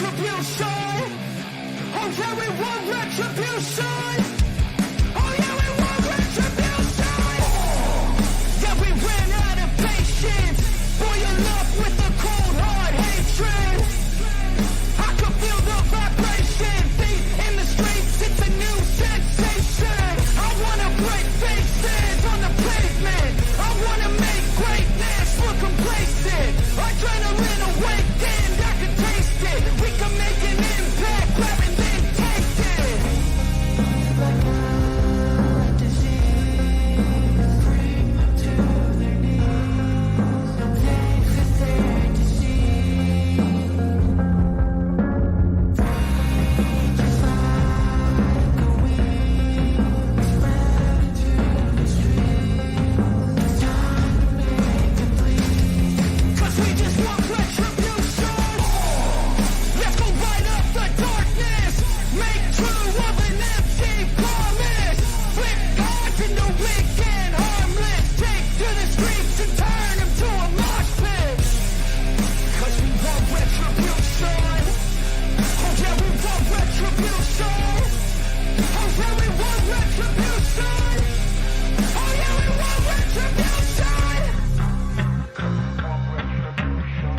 retribution. Oh yeah, we want retribution. Oh yeah, we want retribution. Yeah, we ran out of patience. Boil up with the cold hard hatred. I can feel the vibration. Feet in the streets, it's a new sensation. I wanna break faces on the pavement. I wanna make greatness look complacent. Adrenaline awakened, I can taste it. We can make an impact, grab and then taste it. Like a disease, bring them to their knees. No pain for their disease. Just like a weed, spread through the streets. It's time to make them bleed. 'Cause we just want retribution. Let's go light up the darkness. Make true of an empty promise. Flip cards into weak and harmless. Take to the streets and turn them to a mosh pit. 'Cause we want retribution. Oh yeah, we want retribution. Oh yeah, we want retribution. Oh yeah, we want retribution.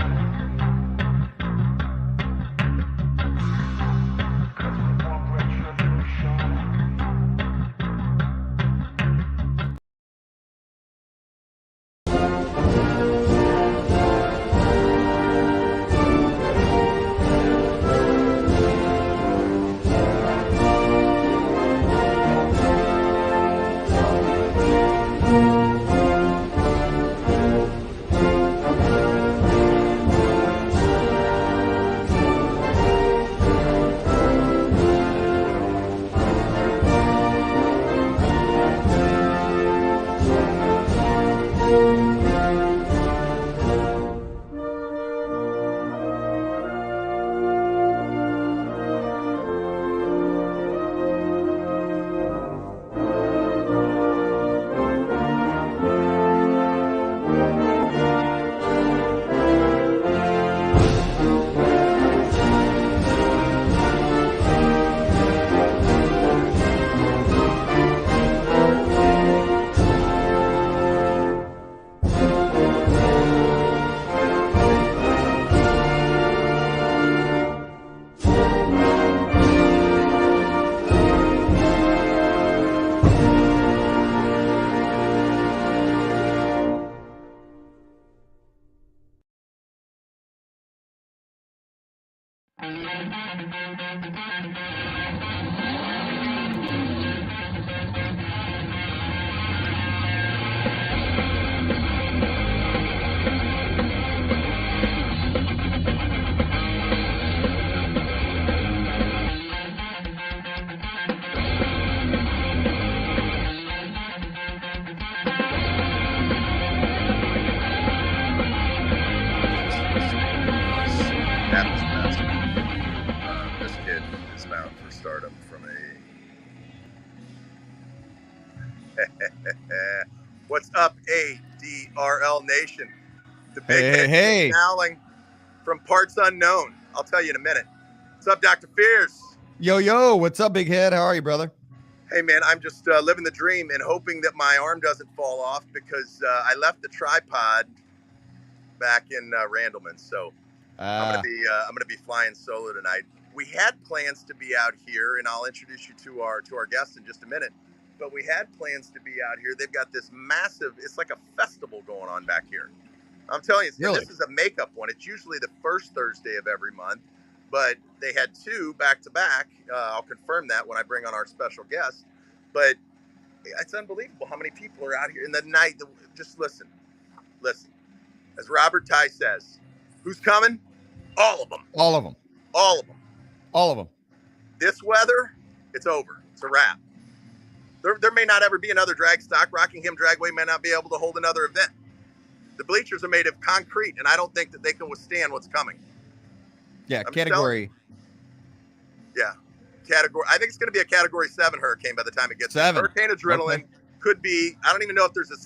That was massive. This kid is bound for stardom from a. What's up, ADRL Nation? The big head Hey. snarling from parts unknown. I'll tell you in a minute. What's up, Dr. Fierce? Yo, what's up, big head? How are you, brother? Hey, man, I'm just living the dream and hoping that my arm doesn't fall off because I left the tripod back in Randleman. So I'm gonna be flying solo tonight. We had plans to be out here, and I'll introduce you to our guest in just a minute. But we had plans to be out here. They've got this massive, it's like a festival going on back here. I'm telling you, Really? This is a makeup one. It's usually the first Thursday of every month, but they had two back to back. I'll confirm that when I bring on our special guest. But it's unbelievable how many people are out here in the night. Just listen. As Robert Ty says, who's coming? All of them. All of them. All of them. All of them. This weather, it's over. It's a wrap. There may not ever be another drag stock. Rockingham Dragway may not be able to hold another event. The bleachers are made of concrete, and I don't think that they can withstand what's coming. Yeah, category. Yeah, category. I think it's going to be a Category 7 hurricane by the time it gets 7. there. Hurricane Adrenaline Okay. could be. I don't even know if there's a.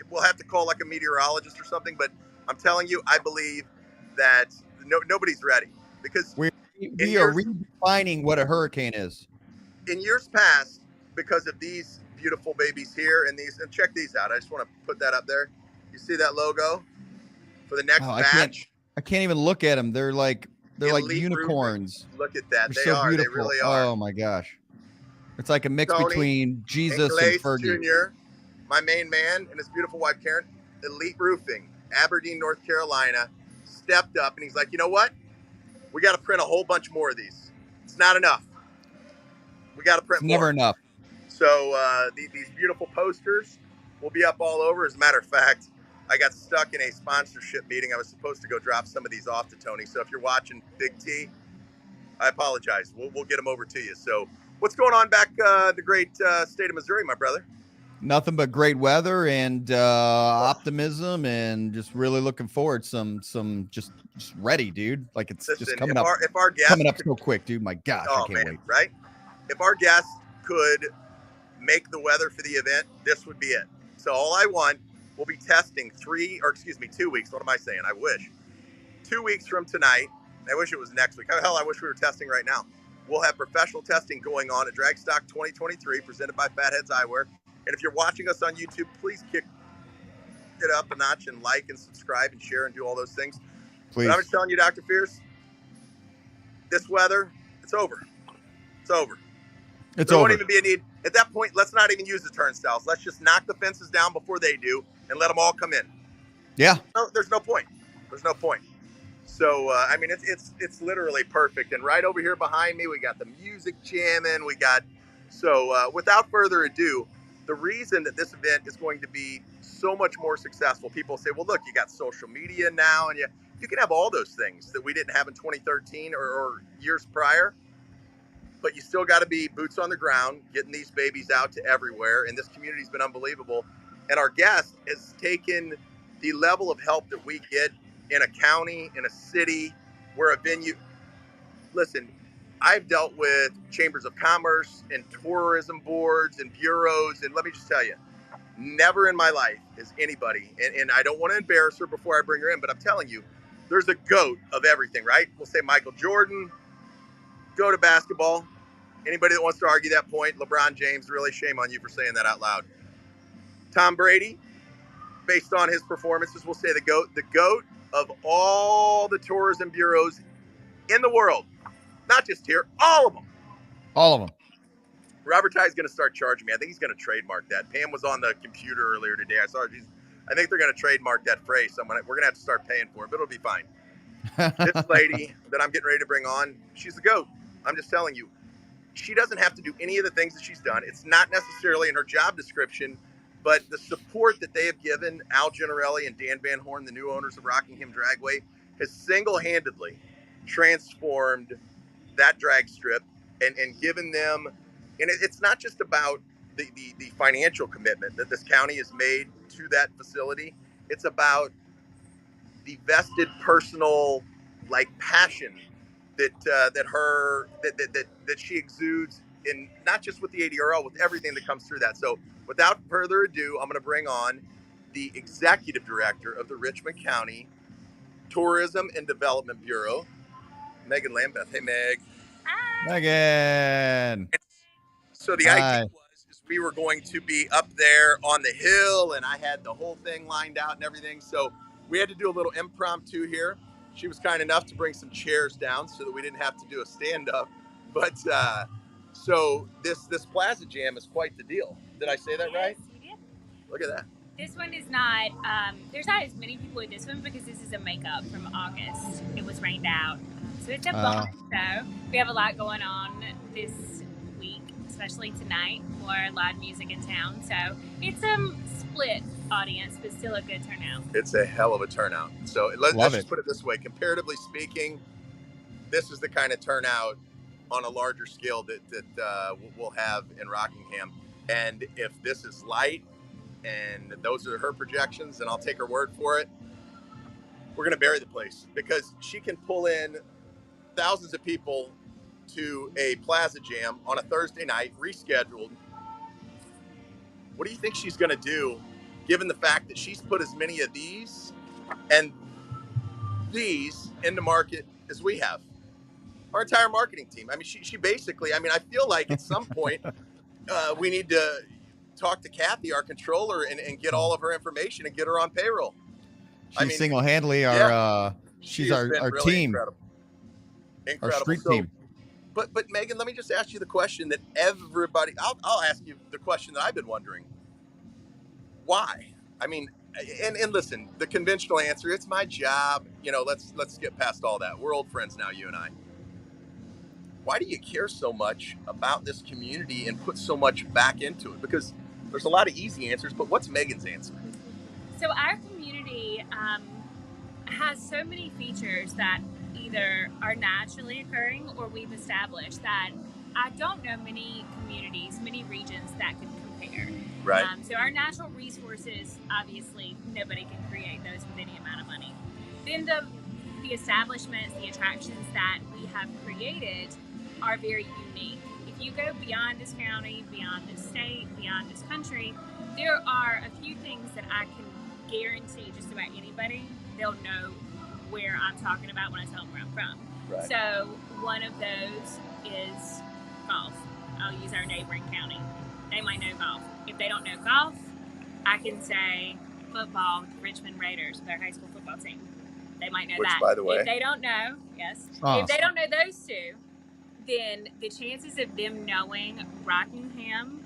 We'll have to call like a meteorologist or something. But I'm telling you, I believe that nobody's ready because We are redefining what a hurricane is. In years past, because of these beautiful babies here and check these out. I just want to put that up there. You see that logo for the next batch? I can't even look at them. They're like Elite unicorns. Roofing. Look at that. They're so beautiful. They really are. Oh my gosh. It's like a mix Tony between Jesus and Fergie. Jr., my main man, and his beautiful wife Karen, Elite Roofing, Aberdeen, North Carolina, stepped up and he's like, you know what? We got to print a whole bunch more of these. It's not enough. We got to print more. Never enough. So these beautiful posters will be up all over. As a matter of fact, I got stuck in a sponsorship meeting. I was supposed to go drop some of these off to Tony. So if you're watching Big T, I apologize. We'll get them over to you. So what's going on back the great state of Missouri, my brother? Nothing but great weather and optimism, and just really looking forward. Some just ready, dude. Like it's just coming up. If our guests coming up so quick, dude. My gosh, I can't wait. Right? If our guests could make the weather for the event, this would be it. So all I want, we'll be testing 2 weeks. What am I saying? I wish 2 weeks from tonight. I wish it was next week. Hell, I wish we were testing right now. We'll have professional testing going on at Dragstock 2023, presented by Fatheads Eyewear. And if you're watching us on YouTube, please kick it up a notch and like and subscribe and share and do all those things. Please. But I'm just telling you, Dr. Fierce, this weather, it's over. It's over. There won't even be a need. At that point, let's not even use the turnstiles. Let's just knock the fences down before they do and let them all come in. Yeah. No, there's no point. There's no point. So, I mean, it's literally perfect. And right over here behind me, we got the music jamming. Without further ado, the reason that this event is going to be so much more successful, people say, well, look, you got social media now, and you can have all those things that we didn't have in 2013 or years prior, but you still got to be boots on the ground, getting these babies out to everywhere. And this community's been unbelievable. And our guest has taken the level of help that we get in a county, in a city, where a venue. Listen, I've dealt with chambers of commerce and tourism boards and bureaus. And let me just tell you, never in my life is anybody, and I don't want to embarrass her before I bring her in, but I'm telling you, there's a GOAT of everything, right? We'll say Michael Jordan, go to basketball. Anybody that wants to argue that point, LeBron James, really shame on you for saying that out loud. Tom Brady, based on his performances, we'll say the GOAT of all the tourism bureaus in the world. Not just here, all of them. All of them. Robert Ty's going to start charging me. I think he's going to trademark that. Pam was on the computer earlier today. I saw her. I think they're going to trademark that phrase. We're going to have to start paying for it, but it'll be fine. This lady that I'm getting ready to bring on, she's the GOAT. I'm just telling you. She doesn't have to do any of the things that she's done. It's not necessarily in her job description, but the support that they have given Al Gennarelli and Dan Van Horn, the new owners of Rockingham Dragway, has single-handedly transformed that drag strip and given them, and it's not just about the financial commitment that this county has made to that facility. It's about the vested personal passion that she exudes, in not just with the ADRL, with everything that comes through that. So without further ado, I'm going to bring on the executive director of the Richmond County Tourism and Development Bureau, Megan Lambeth. Hey, Meg. Hi. Megan. So the idea was we were going to be up there on the hill, and I had the whole thing lined out and everything. So we had to do a little impromptu here. She was kind enough to bring some chairs down so that we didn't have to do a stand-up. But so this Plaza Jam is quite the deal. Did I say that right? You did. Look at that. This one is not, there's not as many people at this one because this is a makeup from August. It was rained out. So it's a bummer. So we have a lot going on this week, especially tonight. More live music in town. So it's a split audience, but still a good turnout. It's a hell of a turnout. So let's just put it this way. Comparatively speaking, this is the kind of turnout on a larger scale that we'll have in Rockingham. And if this is light, and those are her projections, and I'll take her word for it, we're going to bury the place, because she can pull in thousands of people to a Plaza Jam on a Thursday night, rescheduled. What do you think she's going to do, given the fact that she's put as many of these and these in the market as we have? our entire marketing team. I mean, she basically, I mean, I feel like at some point we need to talk to Kathy, our controller, and get all of her information and get her on payroll. She's single-handedly our she's has our been really team, our incredible. street So, team. but Megan, let me just ask you the question that everybody. I'll ask you the question that I've been wondering. Why? I mean, and listen, the conventional answer, it's my job. You know, let's get past all that. We're old friends now, you and I. Why do you care so much about this community and put so much back into it? Because there's a lot of easy answers, but what's Megan's answer? So our community has so many features that either are naturally occurring or we've established that I don't know many communities, many regions that could compare. Right. So our natural resources, obviously, nobody can create those with any amount of money. Then the establishments, the attractions that we have created are very unique. If you go beyond this county, beyond this state, beyond this country, there are a few things that I can guarantee just about anybody, they'll know where I'm talking about when I tell them where I'm from. Right. So one of those is golf. I'll use our neighboring county. They might know golf. If they don't know golf, I can say football, Richmond Raiders, their high school football team. They might know that. By the way, if they don't know, yes. Awesome. If they don't know those two, then the chances of them knowing Rockingham,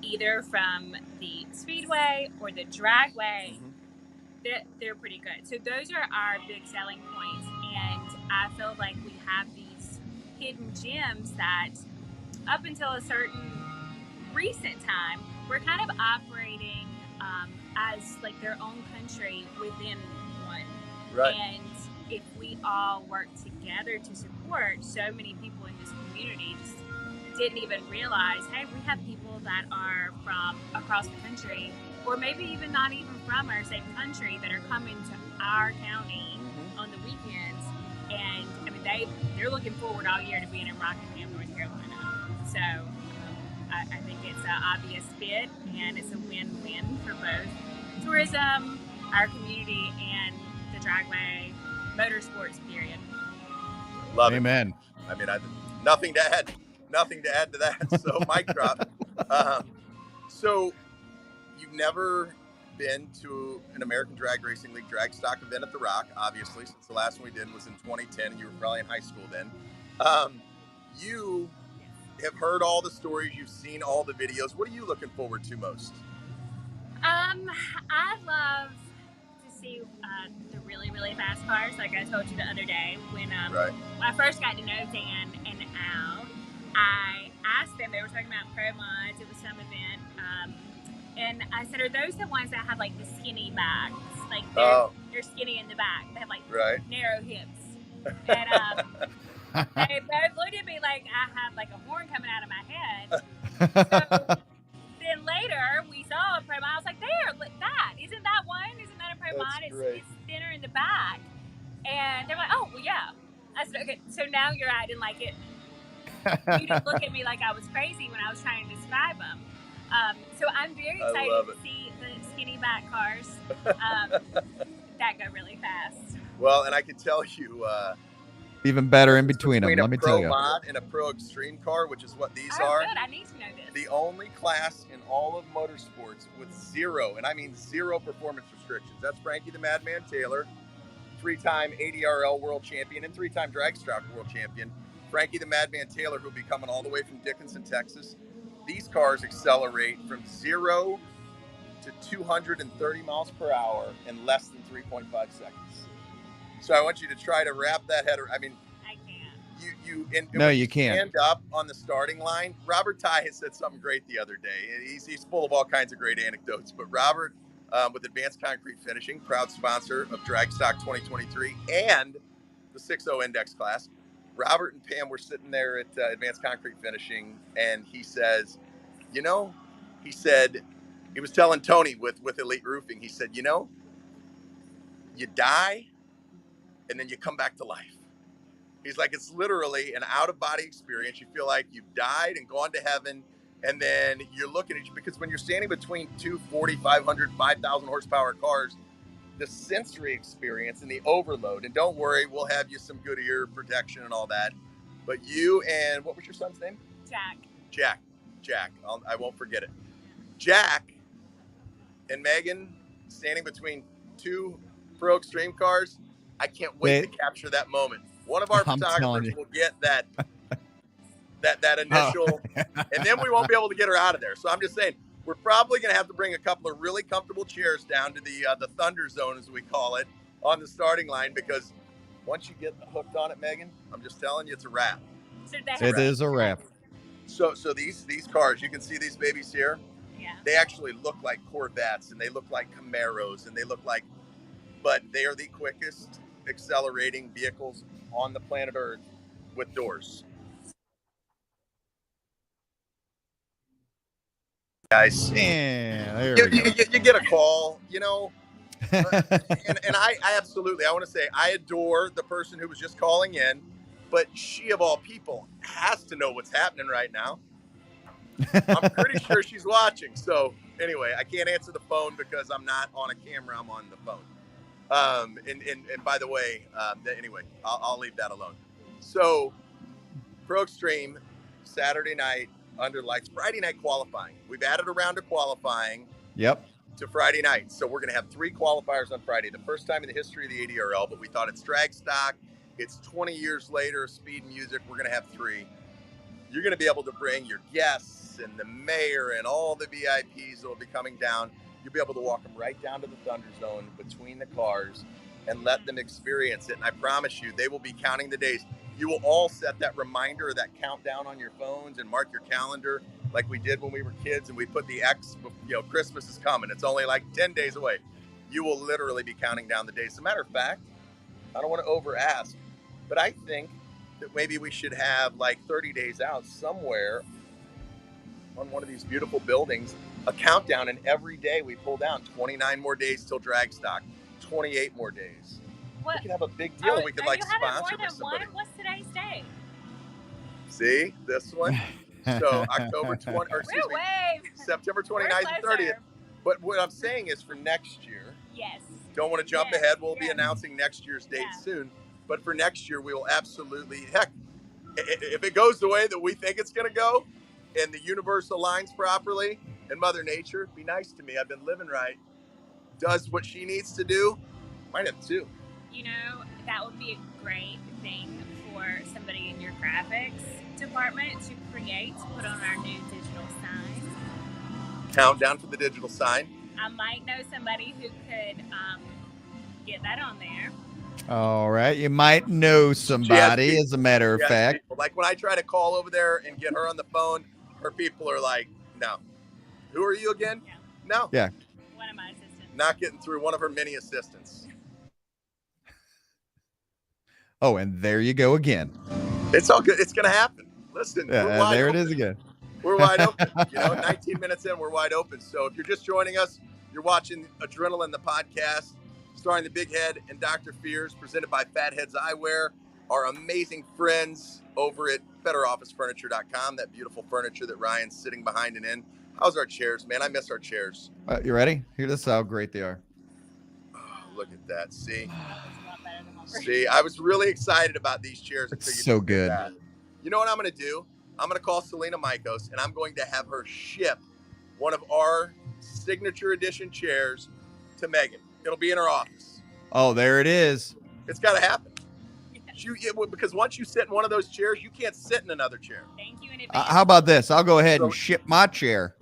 either from the Speedway or the Dragway, they're pretty good. So those are our big selling points, and I feel like we have these hidden gems that up until a certain recent time, we're kind of operating as like their own country within one. Right. And if we all work together to support, so many people in this community just didn't even realize, hey, we have people that are from across the country, or maybe even not even from our same country, that are coming to our county on the weekends. And I mean, they're looking forward all year to being in Rockingham, North Carolina. So I think it's an obvious fit, and it's a win-win for both tourism, our community, and the Dragway motorsports period. Love Amen. it. I mean, nothing to add to that. So mic drop. So you've never been to an American Drag Racing League drag stock event at the Rock, obviously, since the last one we did was in 2010, and you were probably in high school then. You have heard all the stories, you've seen all the videos. What are you looking forward to most? I love to see the really, really fast cars. Like I told you the other day, when I first got to know Dan and Al, I asked them, they were talking about Pro Mods, it was some event, and I said, are those the ones that have like the skinny backs? Like they're skinny in the back. They have like narrow hips. And they both looked at me like I had like a horn coming out of my head. So then later we saw a Pro Mod. I was like, isn't that one? Isn't that a Pro Mod? It's thinner in the back. And they're like, oh, well, yeah. I said, okay, so now you're acting like it. You didn't look at me like I was crazy when I was trying to describe them. So I'm very excited to see the skinny back cars that go really fast. Well, and I can tell you, even better in between them, let me tell you. A Pro Mod and a Pro Extreme car, which is what these are. Good. I need to know this. The only class in all of motorsports with zero, and I mean zero performance restrictions. That's Frankie the Madman Taylor, 3-time ADRL world champion and 3-time drag stock world champion. Frankie the Madman Taylor, who'll be coming all the way from Dickinson, Texas. These cars accelerate from 0 to 230 miles per hour in less than 3.5 seconds. So I want you to try to wrap that head. I mean, I can't. No, you can't. Stand up on the starting line. Robert Ty has said something great the other day. He's full of all kinds of great anecdotes. But Robert, with Advanced Concrete Finishing, proud sponsor of Drag Stock 2023 and the 6.0 Index class. Robert and Pam were sitting there at Advanced Concrete Finishing, and he says, he was telling Tony with Elite Roofing, he said, you die and then you come back to life. He's like, it's literally an out-of-body experience. You feel like you've died and gone to heaven, and then you're looking at you, because when you're standing between two 4,500, 5,000 horsepower cars, the sensory experience and the overload, and don't worry, we'll have you some good ear protection and all that. But you and what was your son's name? Jack. Jack. I won't forget it. Jack and Megan standing between two Pro Extreme cars. I can't wait to capture that moment. One of our photographers will get that initial, and then we won't be able to get her out of there. So I'm just saying, we're probably going to have to bring a couple of really comfortable chairs down to the Thunder Zone, as we call it, on the starting line, because once you get hooked on it, Megan, I'm just telling you, it's a wrap. So it is a wrap. So these cars, you can see these babies here. Yeah. They actually look like Corvettes, and they look like Camaros, and they look like, but they are the quickest accelerating vehicles on the planet Earth with doors. Guys, yeah, you get a call, you know, and I absolutely, I want to say, I adore the person who was just calling in, but she of all people has to know what's happening right now. I'm pretty sure she's watching. So anyway, I can't answer the phone because I'm not on a camera. I'm on the phone. And by the way, anyway, I'll leave that alone. So Pro Extreme, Saturday night under lights, Friday night qualifying. We've added a round of qualifying. Yep. To Friday night. So we're going to have 3 qualifiers on Friday. The first time in the history of the ADRL, but we thought it's drag stock. It's 20 years later, speed music. We're going to have 3. You're going to be able to bring your guests and the mayor and all the VIPs that will be coming down. You'll be able to walk them right down to the Thunder Zone between the cars and let them experience it. And I promise you, they will be counting the days. You will all set that reminder or that countdown on your phones and mark your calendar like we did when we were kids, and we put the X, you know, Christmas is coming. It's only like 10 days away. You will literally be counting down the days. As a matter of fact, I don't want to over ask, but I think that maybe we should have like 30 days out somewhere on one of these beautiful buildings, a countdown, and every day we pull down 29 more days till drag stock, 28 more days. What? We could have a big deal. We could like sponsor more than somebody. one? What's today's date? See this one? So October 20, or excuse me, September 29th and 30th. But what I'm saying is for next year. Yes. Don't want to jump ahead. We'll be announcing next year's date soon. But for next year, we will absolutely, heck, if it goes the way that we think it's going to go and the universe aligns properly and Mother Nature, be nice to me, I've been living right, does what she needs to do, might have 2. You know, that would be a great thing for somebody in your graphics department to create, put on our new digital sign. Countdown for the digital sign. I might know somebody who could get that on there. All right. You might know somebody, as a matter of fact. People. Like when I try to call over there and get her on the phone, her people are like, no. Who are you again? Yeah. No. Yeah. One of my assistants. Not getting through. One of her many assistants. Oh, and there you go again. It's all good. It's going to happen. Listen. There it is again. We're wide open. 19 minutes in, we're wide open. So if you're just joining us, you're watching Adrenaline, the podcast, starring the Big Head and Dr. Fears, presented by Fatheads Eyewear, our amazing friends over at BetterOfficeFurniture.com, that beautiful furniture that Ryan's sitting behind and in. How's our chairs, man? I miss our chairs. You ready? Here, this is how great they are. Oh, look at that. See, I was really excited about these chairs. It's so good. That. You know what I'm going to do? I'm going to call Selena Mikos, and I'm going to have her ship one of our signature edition chairs to Megan. It'll be in her office. Oh, there it is. It's got to happen. Because once you sit in one of those chairs, you can't sit in another chair. Thank you in advance. How about this? I'll go ahead and ship my chair.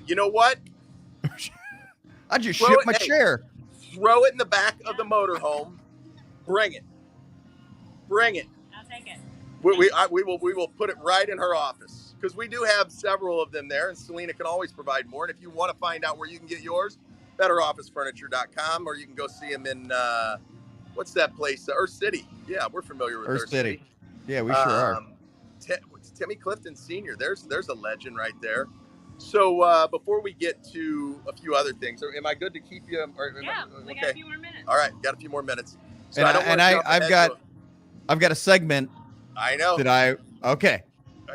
You know what? I just ship my chair. Throw it in the back of the motorhome. Bring it. Bring it. I'll take it. We will put it right in her office because we do have several of them there, and Selena can always provide more. And if you want to find out where you can get yours, BetterOfficeFurniture.com, or you can go see them in what's that place? Earth City. Yeah, we're familiar with Earth City. Yeah, we sure are. Timmy Clifton Sr. There's a legend right there. So before we get to a few other things, am I good to keep you? We got a few more minutes. All right, got a few more minutes. So I've got a segment. I know. Okay.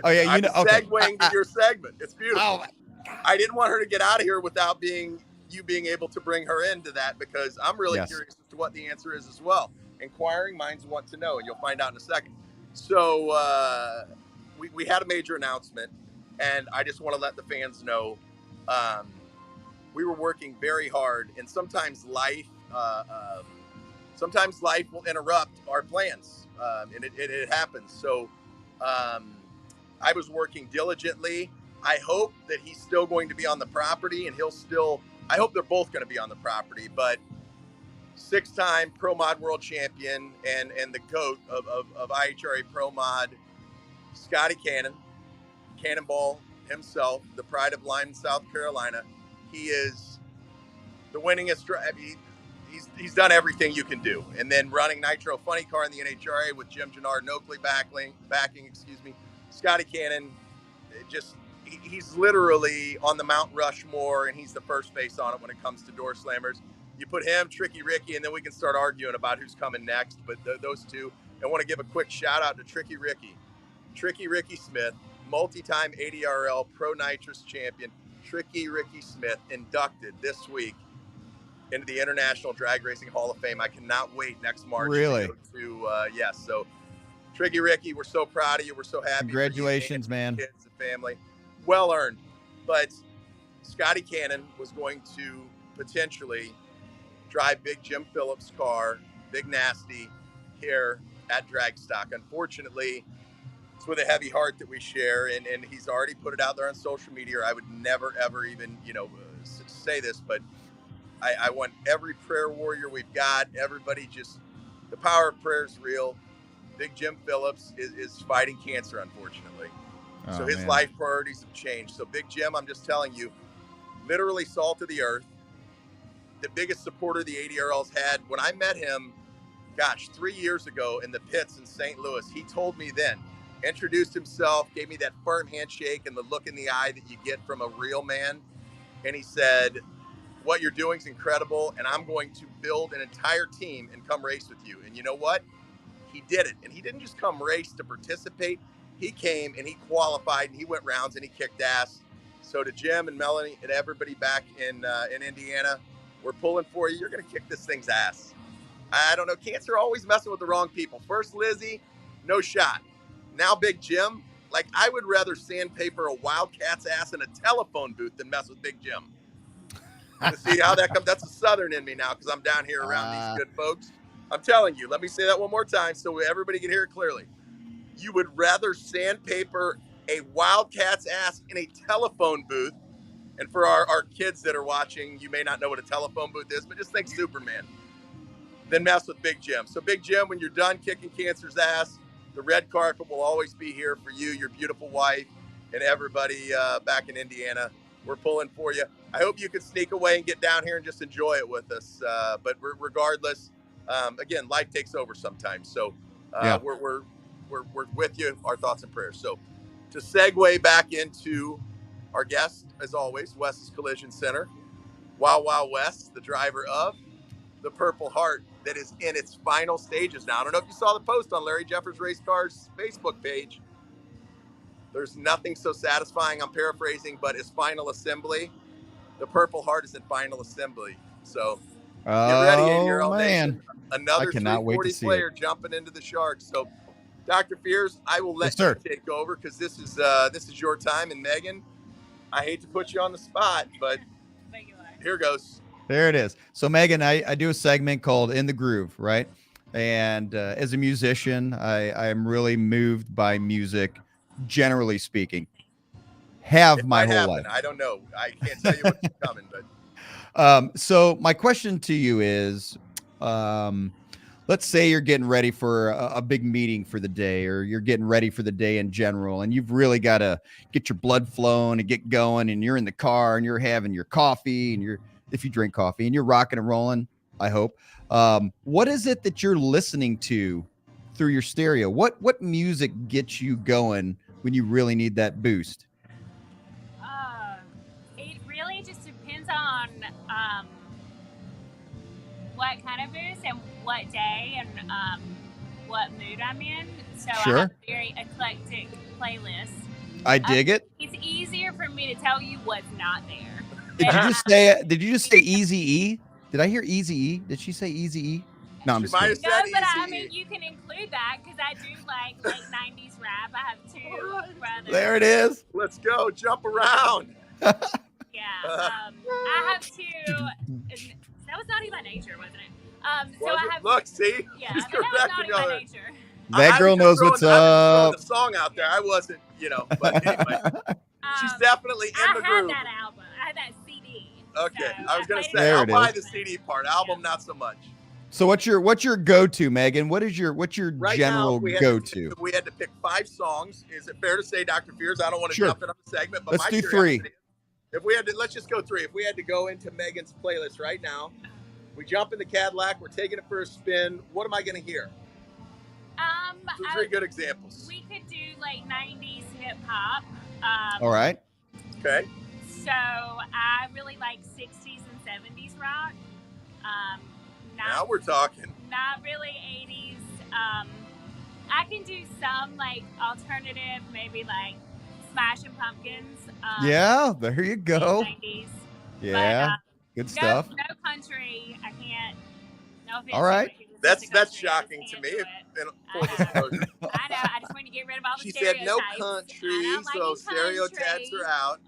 Oh yeah, I'm segueing to your segment. It's beautiful. Oh, I didn't want her to get out of here without being able to bring her into that, because I'm really curious as to what the answer is as well. Inquiring minds want to know, and you'll find out in a second. So we had a major announcement, and I just want to let the fans know we were working very hard, and sometimes life will interrupt our plans, and it happens. So I was working diligently. I hope that he's still going to be on the property, and I hope they're both going to be on the property, but 6-time Pro Mod World Champion and the GOAT of IHRA Pro Mod, Scotty Cannonball himself, the pride of Lyman, South Carolina. He is the winningest driver. He's done everything you can do. And then running Nitro Funny Car in the NHRA with Jim Gennard and Oakley backing, Scotty Cannon, he's literally on the Mount Rushmore, and he's the first face on it when it comes to door slammers. You put him, Tricky Ricky, and then we can start arguing about who's coming next. But those two, I want to give a quick shout out to Tricky Ricky Smith, multi-time ADRL Pro Nitrous champion. Tricky Ricky Smith inducted this week into the International Drag Racing Hall of Fame. I cannot wait next March. Really? Yes. So Tricky Ricky, we're so proud of you. We're so happy. Congratulations, man. Kids and family. Well earned. But Scotty Cannon was going to potentially drive Big Jim Phillips' car, Big Nasty, here at Dragstock. Unfortunately, it's with a heavy heart that we share, and he's already put it out there on social media. I would never, ever even, say this, but I want every prayer warrior we've got, everybody, just the power of prayer is real. Big Jim Phillips is fighting cancer, unfortunately. So his life priorities have changed. So Big Jim, I'm just telling you, literally salt of the earth, the biggest supporter the ADRL's had. When I met him, 3 years ago in the pits in St. Louis, he told me then, introduced himself, gave me that firm handshake and the look in the eye that you get from a real man. And he said, what you're doing is incredible, and I'm going to build an entire team and come race with you. And you know what? He did it. And he didn't just come race to participate. He came and he qualified and he went rounds and he kicked ass. So to Jim and Melanie and everybody back in Indiana, we're pulling for you. You're going to kick this thing's ass. I don't know. Cancer always messing with the wrong people. First Lizzie, no shot. Now Big Jim, like I would rather sandpaper a Wildcat's ass in a telephone booth than mess with Big Jim. To see how that comes. That's a Southern in me now because I'm down here around these good folks. I'm telling you, let me say that one more time so everybody can hear it clearly. You would rather sandpaper a Wildcat's ass in a telephone booth. And for our kids that are watching, you may not know what a telephone booth is, but just think Superman. Then mess with Big Jim. So Big Jim, when you're done kicking cancer's ass, the red carpet will always be here for you, your beautiful wife, and everybody back in Indiana. We're pulling for you. I hope you can sneak away and get down here and just enjoy it with us. But regardless, again, life takes over sometimes. So we're with you. Our thoughts and prayers. So to segue back into our guest, as always, Wes's Collision Center, Wild Wild West, the driver of the Purple Heart that is in its final stages now. I don't know if you saw the post on Larry Jeffers Race Cars Facebook page. There's nothing so satisfying, I'm paraphrasing, but it's final assembly. The Purple Heart is in final assembly. So get ready, ADRL Nation. Another 340 player jumping into the Sharks. So Dr. Fears, I will let you take over because this is your time. And Megan, I hate to put you on the spot, but here goes. There it is. So Megan, I do a segment called In the Groove, right? And as a musician, I am really moved by music, generally speaking. My whole life. I don't know. I can't tell you what's coming, but so my question to you is, let's say you're getting ready for a big meeting for the day, or you're getting ready for the day in general, and you've really got to get your blood flowing and get going, and you're in the car and you're having your coffee, and if you drink coffee, and you're rocking and rolling, I hope. What is it that you're listening to through your stereo? What music gets you going when you really need that boost? It really just depends on what kind of boost and what day and what mood I'm in. So sure. I have a very eclectic playlist. I dig it. It's easier for me to tell you what's not there. Did you just say Easy E? Did I hear Easy E? Did she say Easy E? No, I'm She just might have kidding. No, said but I Eazy-E. mean, you can include that because I do like late 90s rap. I have two brothers. There it is. Let's go. Jump around. Yeah. I have two. That was Naughty by Nature, wasn't it? So Was I it? have. Look, see? Yeah, He's I think that was correcting Naughty by other. Nature. That girl knows what's I was throwing up. the song out there. I wasn't, but anyway. She's definitely in I the had groove. that album. I had that CD. Okay, So I was gonna played say There I'll it buy is. the CD part. Album, not so much. So what's your go-to, Megan? What's your Right general now, go-to? if we had to pick 5 songs, is it fair to say, Dr. Fears? I don't want to Sure. jump in on the segment, but Let's my do curiosity 3. is, if we had to, let's just go 3. If we had to go into Megan's playlist right now, we jump in the Cadillac, we're taking it for a spin. What am I going to hear? 3 good examples. We could do like 90s hip hop. All right. Okay. So I really like 60s and 70s rock. Now we're talking. Not really 80s. I can do some like alternative, maybe like Smashing Pumpkins. Yeah, there you go. 90s. Yeah, good stuff. No country. I can't. No offense. All right. That's shocking to me. Full disclosure. I know. I just want to get rid of all the She said stereotypes. no country, so stereotypes are out.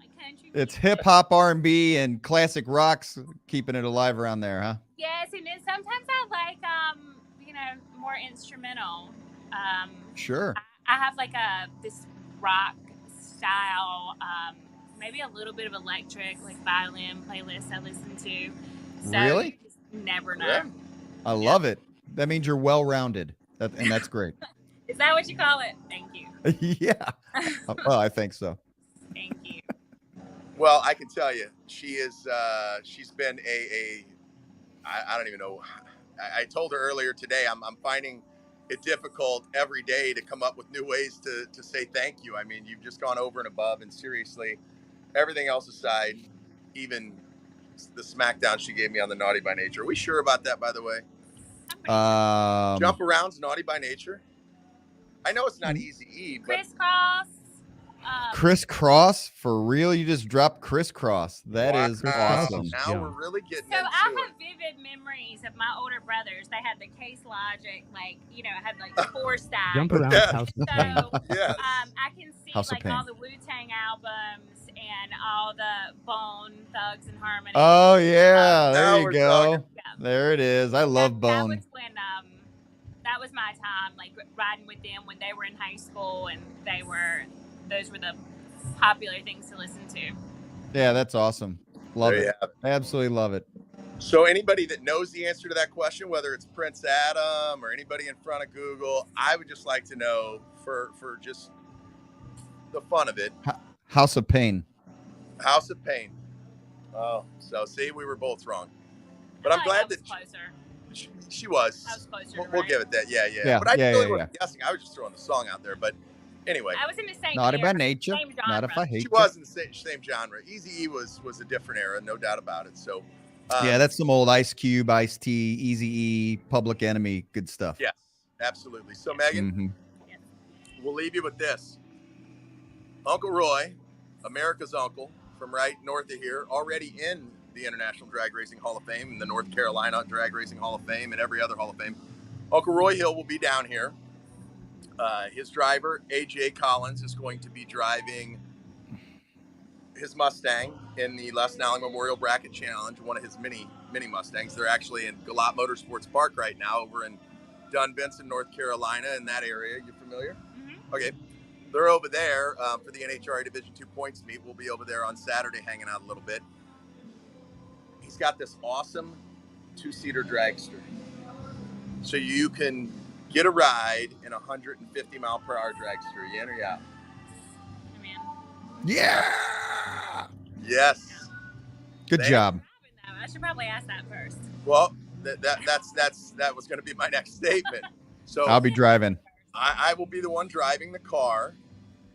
It's hip hop, R&B, and classic rocks, keeping it alive around there, huh? Yes, and then sometimes I like more instrumental. Sure. I have like this rock style, maybe a little bit of electric, like violin playlist I listen to. So Really? You just never know. Yeah. I love it. That means you're well-rounded, and that's great. Is that what you call it? Thank you. Yeah. Well, I think so. Thank you. Well, I can tell you, she is. She's been I don't even know. I told her earlier today. I'm finding it difficult every day to come up with new ways to say thank you. I mean, you've just gone over and above, and seriously, everything else aside, even the smackdown she gave me on the Naughty by Nature. Are we sure about that, by the way? Jump Around's Naughty by Nature. I know it's not Eazy-E, but Crisscross. Crisscross, for real? You just dropped Crisscross. That is awesome. Now we're really getting So into I it. have vivid memories of my older brothers. They had the Case Logic, had like the 4-stack. Jump Around Yeah. House of So Pain. Yes. I can see House of like Pain. all the Wu-Tang albums and all the Bone Thugs and Harmony. Oh yeah, Now there you we're go. talking. Yeah. There it is. I love Bone. That was when that was my time, like riding with them when they were in high school, and those were the popular things to listen to. Yeah, that's awesome. Love There you it. have it. Absolutely love it. So anybody that knows the answer to that question, whether it's Prince Adam or anybody in front of Google, I would just like to know for just the fun of it. House of Pain. House of Pain. Oh, so see, we were both wrong. But I'm glad that closer. she was. I was closer. We'll right? give it that. Yeah. Yeah, But I yeah, really yeah, wasn't guessing. I was just throwing the song out there. But anyway, I was in the same. Naughty by era, Nature. same Not if genre. I hate she you. was in the same genre. Eazy-E was a different era, no doubt about it. So Yeah, that's some old Ice Cube, Ice T, Eazy-E, Public Enemy, good stuff. yes, absolutely. So Megan, Mhm. we'll leave you with this. Uncle Roy, America's uncle, from right north of here, already in the International Drag Racing Hall of Fame, and the North Carolina Drag Racing Hall of Fame, and every other Hall of Fame. Uncle Roy Hill will be down here. His driver, AJ Collins, is going to be driving his Mustang in the Les Nally Memorial Bracket Challenge, one of his mini Mustangs. They're actually in Galat Motorsports Park right now over in Dunbenson, North Carolina, in that area. You familiar? Mm-hmm. Okay. They're over there for the NHRA Division II points meet. We'll be over there on Saturday hanging out a little bit. He's got this awesome 2-seater dragster. So you can get a ride in a 150 mile per hour dragster. You in or you out? I mean, Yeah. Yes. Good Thank- job. I should probably ask that first. Well, that was going to be my next statement. So I'll be driving. I will be the one driving the car.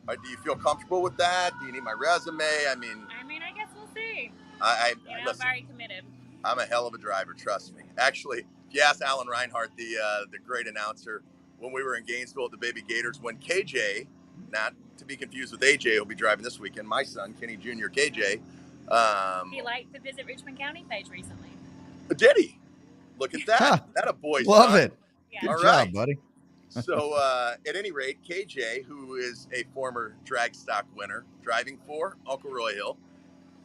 Do you feel comfortable with that? Do you need my resume? I mean, I guess we'll see. I'm I'm very committed. I'm a hell of a driver, trust me. Actually, if you ask Alan Reinhart, the great announcer, when we were in Gainesville at the Baby Gators, when KJ, not to be confused with AJ, will be driving this weekend, my son, Kenny Jr. KJ. He liked the Visit Richmond County page recently. Did he? Look at that. Huh. That a boy, Love son. it. Yeah. Good All job, right. buddy. So at any rate, KJ, who is a former drag stock winner, driving for Uncle Roy Hill.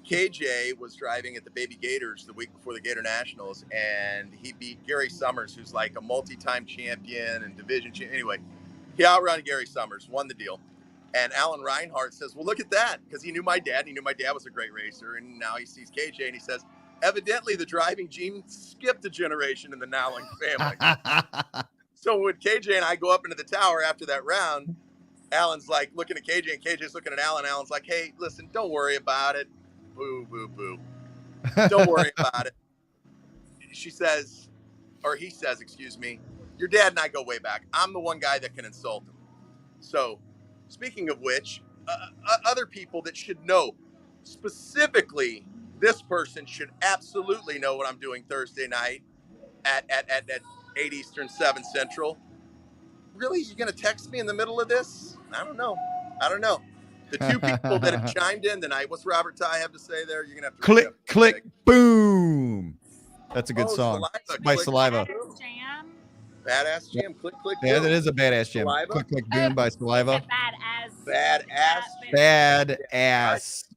KJ was driving at the Baby Gators the week before the Gator Nationals, and he beat Gary Summers, who's like a multi-time champion and division champion. Anyway, he outrun Gary Summers, won the deal. And Alan Reinhardt says, well, look at that, because he knew my dad. He knew my dad was a great racer, and now he sees KJ, and he says, evidently the driving gene skipped a generation in the Nowling family. So when KJ and I go up into the tower after that round, Alan's like looking at KJ, and KJ's looking at Alan. Alan's like, hey, listen, don't worry about it. Boo, boo, boo. Don't worry about it. She says, or he says, excuse me, your dad and I go way back. I'm the one guy that can insult him. So speaking of which, other people that should know, specifically, this person should absolutely know what I'm doing Thursday night at 8 Eastern, 7 Central. Really? You're going to text me in the middle of this? I don't know. The two people that have chimed in tonight, what's Robert Ty have to say there? You're going to have to Click, click, boom. That's a good song. Saliva. By Click, Saliva. Badass Jam. Badass Jam. Click, click, Yeah, boom. that is a badass jam. Saliva? Click, click, boom by Saliva. Badass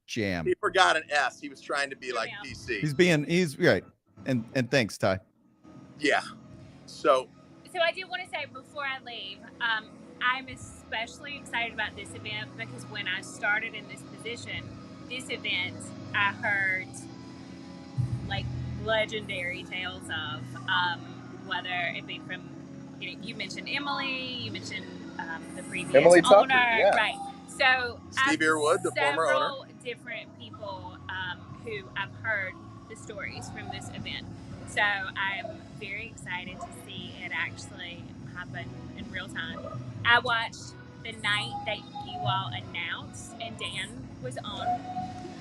jam. He forgot an S. He was trying to be like PC. He's right. And thanks, Ty. Yeah. So I do want to say before I leave, I'm especially excited about this event because when I started in this position, this event, I heard like legendary tales of, whether it be from, you mentioned Emily, you mentioned the previous Emily Tucker, owner, yeah. right? So Steve Earwood, the former owner. Several different people who I've heard the stories from this event. So I'm very excited to see it actually happen in real time. I watched the night that you all announced, and Dan was on.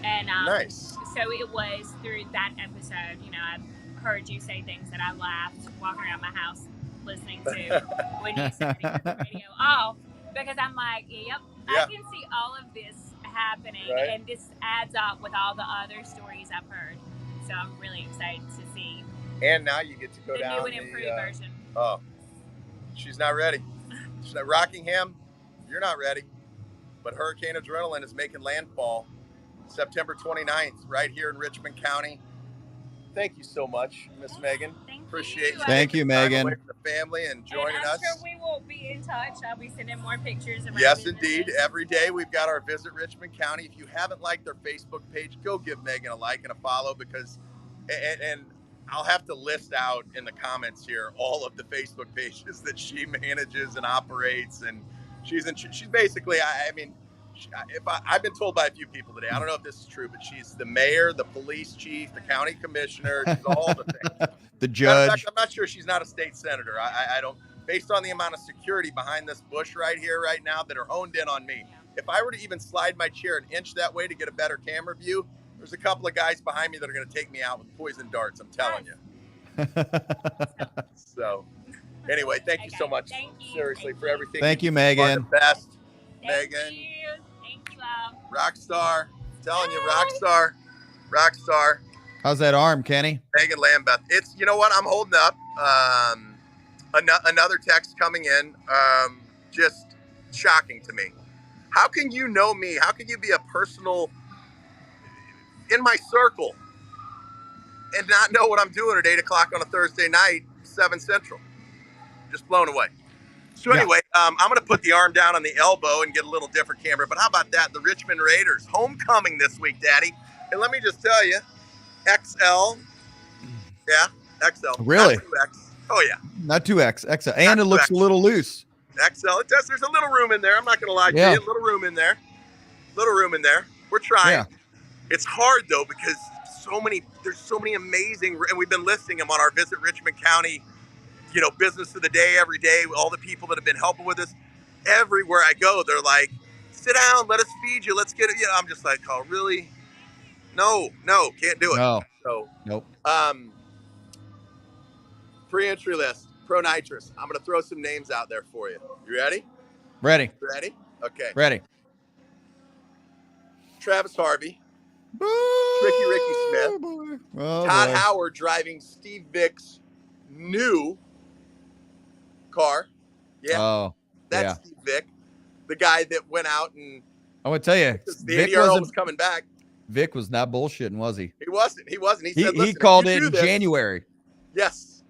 And nice. So it was through that episode, I've heard you say things that I laughed walking around my house listening to when you said you had the radio off, because I'm like, yep, I can see all of this happening, right? And this adds up with all the other stories I've heard. So I'm really excited to see. And now you get to go the down new and improved version. Oh, she's not ready. She's not, Rockingham, you're not ready. But Hurricane Adrenaline is making landfall September 29th right here in Richmond County. Thank you so much, Miss Megan. Appreciate you. Thank you, Megan. Away from the family and joining us. I'm sure we will be in touch. I'll be sending more pictures of our Yes, businesses. indeed. Every day we've got our Visit Richmond County. If you haven't liked our Facebook page, go give Megan a like and a follow, because, and I'll have to list out in the comments here all of the Facebook pages that she manages and operates, and she's basically, I've been told by a few people today, I don't know if this is true, but she's the mayor, the police chief, the county commissioner, she's all the things. The judge. In fact, I'm not sure she's not a state senator. I don't, based on the amount of security behind this bush right here, right now, that are honed in on me. If I were to even slide my chair an inch that way to get a better camera view, there's a couple of guys behind me that are going to take me out with poison darts. I'm telling you. So, anyway, thank you so much. Thank you. Seriously, for everything. Thank you, Megan. The best. Thank Megan. you. Thank you all. Rockstar. I'm telling you, rockstar. Rockstar. How's that arm, Kenny? Megan Lambeth. It's, you know what? I'm holding up. Another text coming in. Just shocking to me. How can you know me? How can you be a personal in my circle and not know what I'm doing at 8 o'clock on a Thursday night, 7 Central? Just blown away. So anyway, I'm going to put the arm down on the elbow and get a little different camera. But how about that? The Richmond Raiders homecoming this week, Daddy. And let me just tell you, XL. Yeah, XL. Really? Not 2X. Oh, yeah. Not 2X, XL. And it looks a little loose. XL. It does. There's a little room in there. I'm not going to lie to you. A little room in there. We're trying. Yeah. It's hard, though, because there's so many amazing, and we've been listing them on our Visit Richmond County, business of the day every day. All the people that have been helping with us. Everywhere I go, they're like, sit down, let us feed you, let's get it. I'm just like, oh, really? No, can't do it. No. So, nope. Pre-entry list, Pro Nitrous. I'm going to throw some names out there for you. You ready? Ready. Ready? Okay. Ready. Travis Harvey. Tricky Ricky Smith. Todd Howard driving Steve Vick's new car. Yeah, Oh, that's yeah. Steve Vick, the guy that went out and I want to tell you, the Vic ADRL was coming back. Vic was not bullshitting, was he? He wasn't. He said, He "Listen, called if you it do in this, January. yes,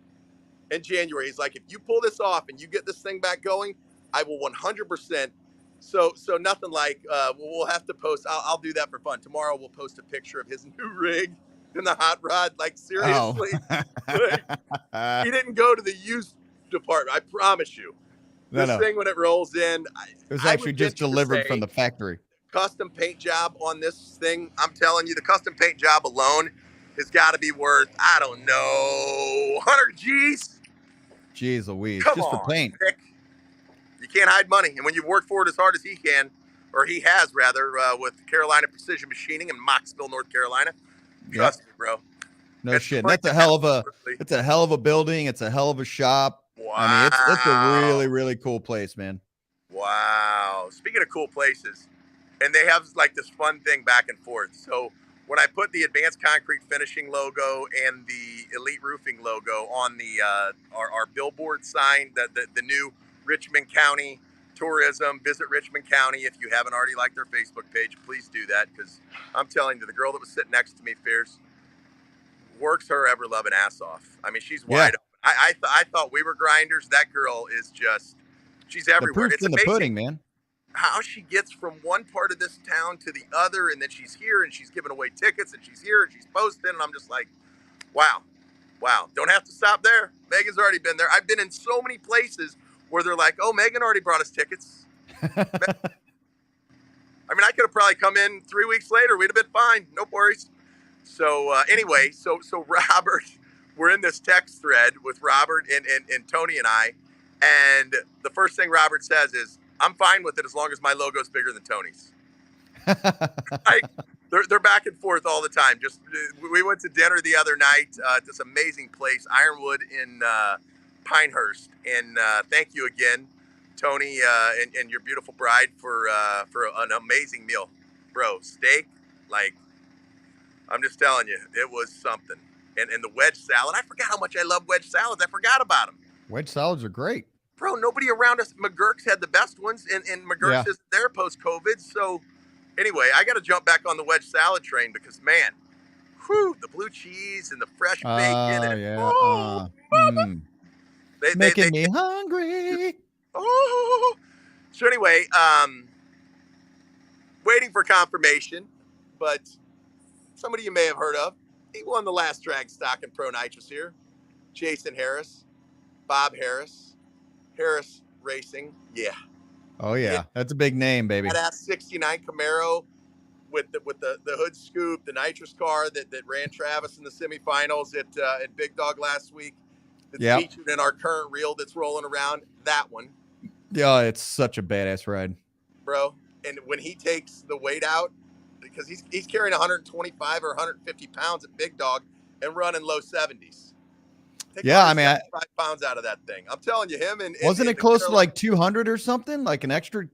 in January, he's like, if you pull this off and you get this thing back going, I will 100%." So nothing like we'll have to post. I'll do that for fun. Tomorrow we'll post a picture of his new rig in the hot rod. Like seriously, like, he didn't go to the used department. I promise you. This No. thing when it rolls in, It was I actually would just venture to delivered from say the factory. custom paint job on this thing. I'm telling you, the custom paint job alone has got to be worth, I don't know, 100 G's. Jeez Louise. Come Just for on, paint. Vic. You can't hide money. And when you work for it as hard as he can, or he has rather, with Carolina Precision Machining in Mocksville, North Carolina, trust me, bro. No shit. And that's a hell of a building. It's a hell of a shop. Wow. I mean, it's a really, really cool place, man. Wow. Speaking of cool places, and they have like this fun thing back and forth. So when I put the Advanced Concrete Finishing logo and the Elite Roofing logo on the our billboard sign, the new Richmond County Tourism, visit Richmond County. If you haven't already liked their Facebook page, please do that, because I'm telling you, the girl that was sitting next to me, Fierce, works her ever loving ass off. I mean, she's wide open. I thought we were grinders. That girl is just, she's everywhere. The proof's in the pudding, man. How she gets from one part of this town to the other, and then she's here and she's giving away tickets and she's here and she's posting, and I'm just like, wow. Don't have to stop there. Megan's already been there. I've been in so many places where they're like, oh, Megan already brought us tickets. I mean, I could have probably come in 3 weeks later. We'd have been fine. No worries. So anyway, so Robert, we're in this text thread with Robert and Tony and I, and the first thing Robert says is, I'm fine with it as long as my logo's bigger than Tony's. They're back and forth all the time. Just we went to dinner the other night at this amazing place, Ironwood in Pinehurst, and thank you again, Tony, and your beautiful bride for an amazing meal, bro. Steak, like, I'm just telling you, it was something. And the wedge salad, I forgot how much I love wedge salads. I forgot about them. Wedge salads are great. Bro, nobody around us. McGurk's had the best ones, and McGurk's is there post-COVID. So anyway, I got to jump back on the wedge salad train because, man, whew, the blue cheese and the fresh bacon. Making me hungry. Oh. So anyway, waiting for confirmation, but somebody you may have heard of. He won the last drag stock in Pro Nitrous here. Jason Harris, Bob Harris, Harris Racing. Yeah. Oh yeah, that's a big name, baby. That 69 Camaro with the hood scoop, the nitrous car that ran Travis in the semifinals at Big Dog last week. That's featured in our current reel that's rolling around. That one. Yeah, it's such a badass ride, bro. And when he takes the weight out, because he's carrying 125 or 150 pounds at Big Dog and running low 70s. Yeah, I mean, 5 pounds out of that thing. I'm telling you, him and wasn't it close to like 200 or something, like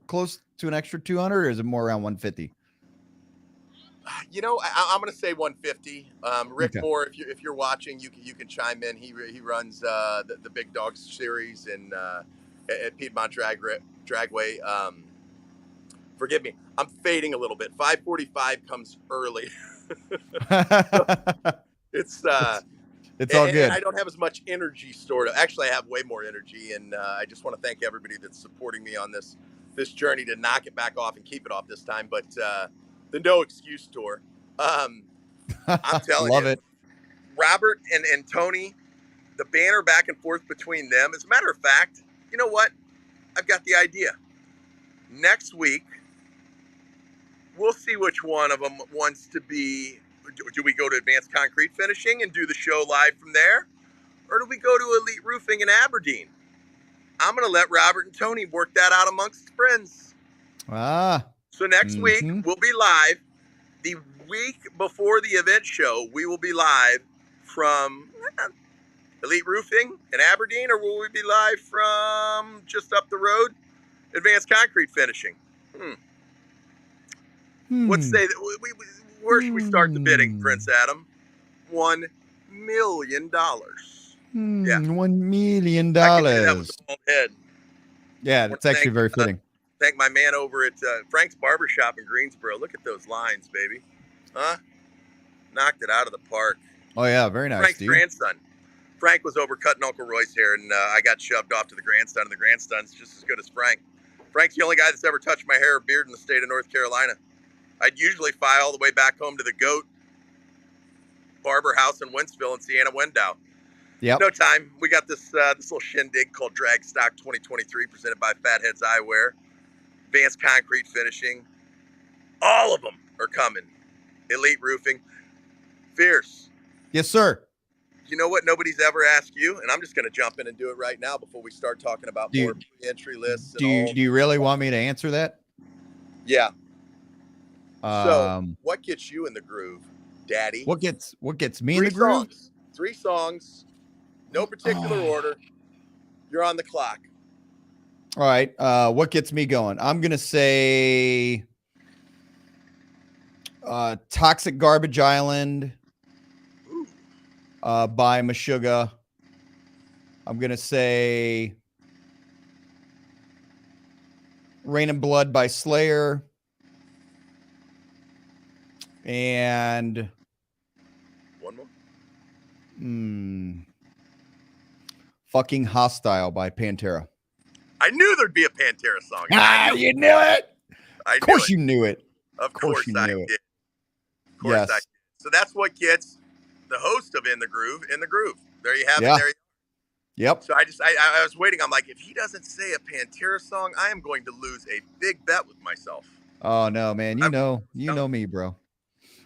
close to an extra 200, or is it more around 150? You know, I'm going to say 150. Rick Moore, if you're watching, you can chime in. He runs the Big Dog series at Piedmont Dragway. Forgive me, I'm fading a little bit. 5:45 comes early. It's all good. I don't have as much energy stored. Actually, I have way more energy, and I just want to thank everybody that's supporting me on this journey to knock it back off and keep it off this time. But the No Excuse Tour, I'm telling you, love it. Robert and Tony, the banner back and forth between them. As a matter of fact, you know what? I've got the idea. Next week, we'll see which one of them wants to be. Do we go to Advanced Concrete Finishing and do the show live from there? Or do we go to Elite Roofing in Aberdeen? I'm going to let Robert and Tony work that out amongst friends. So next week, we'll be live. The week before the event show, we will be live from Elite Roofing in Aberdeen, or will we be live from just up the road, Advanced Concrete Finishing? Let's say that where should we start the bidding, Prince Adam? $1 million. Yeah. $1 million. I can say that with a bald head. Yeah, it's actually very fitting. Thank my man over at Frank's Barbershop in Greensboro. Look at those lines, baby. Huh? Knocked it out of the park. Oh yeah, very nice, Frank's dude. grandson. Frank was over cutting Uncle Roy's hair, and I got shoved off to the grandson, and the grandson's just as good as Frank. Frank's the only guy that's ever touched my hair or beard in the state of North Carolina. I'd usually fly all the way back home to the Goat Barber House in Wentzville and Sienna Wendow. Yep. No time. We got this little shindig called Drag Stock 2023 presented by Fatheads Eyewear, Advanced Concrete Finishing. All of them are coming. Elite Roofing. Fierce. Yes, sir. You know what nobody's ever asked you? And I'm just going to jump in and do it right now before we start talking about more entry lists. Do you really want me to answer that? Yeah. So what gets you in the groove, Daddy? What gets me in the groove? 3 songs. No particular order. You're on the clock. All right. What gets me going? I'm going to say Toxic Garbage Island by Meshuggah. I'm going to say Rain and Blood by Slayer. And one more. Fucking Hostile by Pantera. I knew there'd be a Pantera song. You knew it. Of course you knew it. Of course you I knew did. it. Of course I did. So that's what gets the host of In the Groove in the groove. There you have it. There you Yep. So I was waiting. I'm like, if he doesn't say a Pantera song, I am going to lose a big bet with myself. Oh no, man. You know me, bro.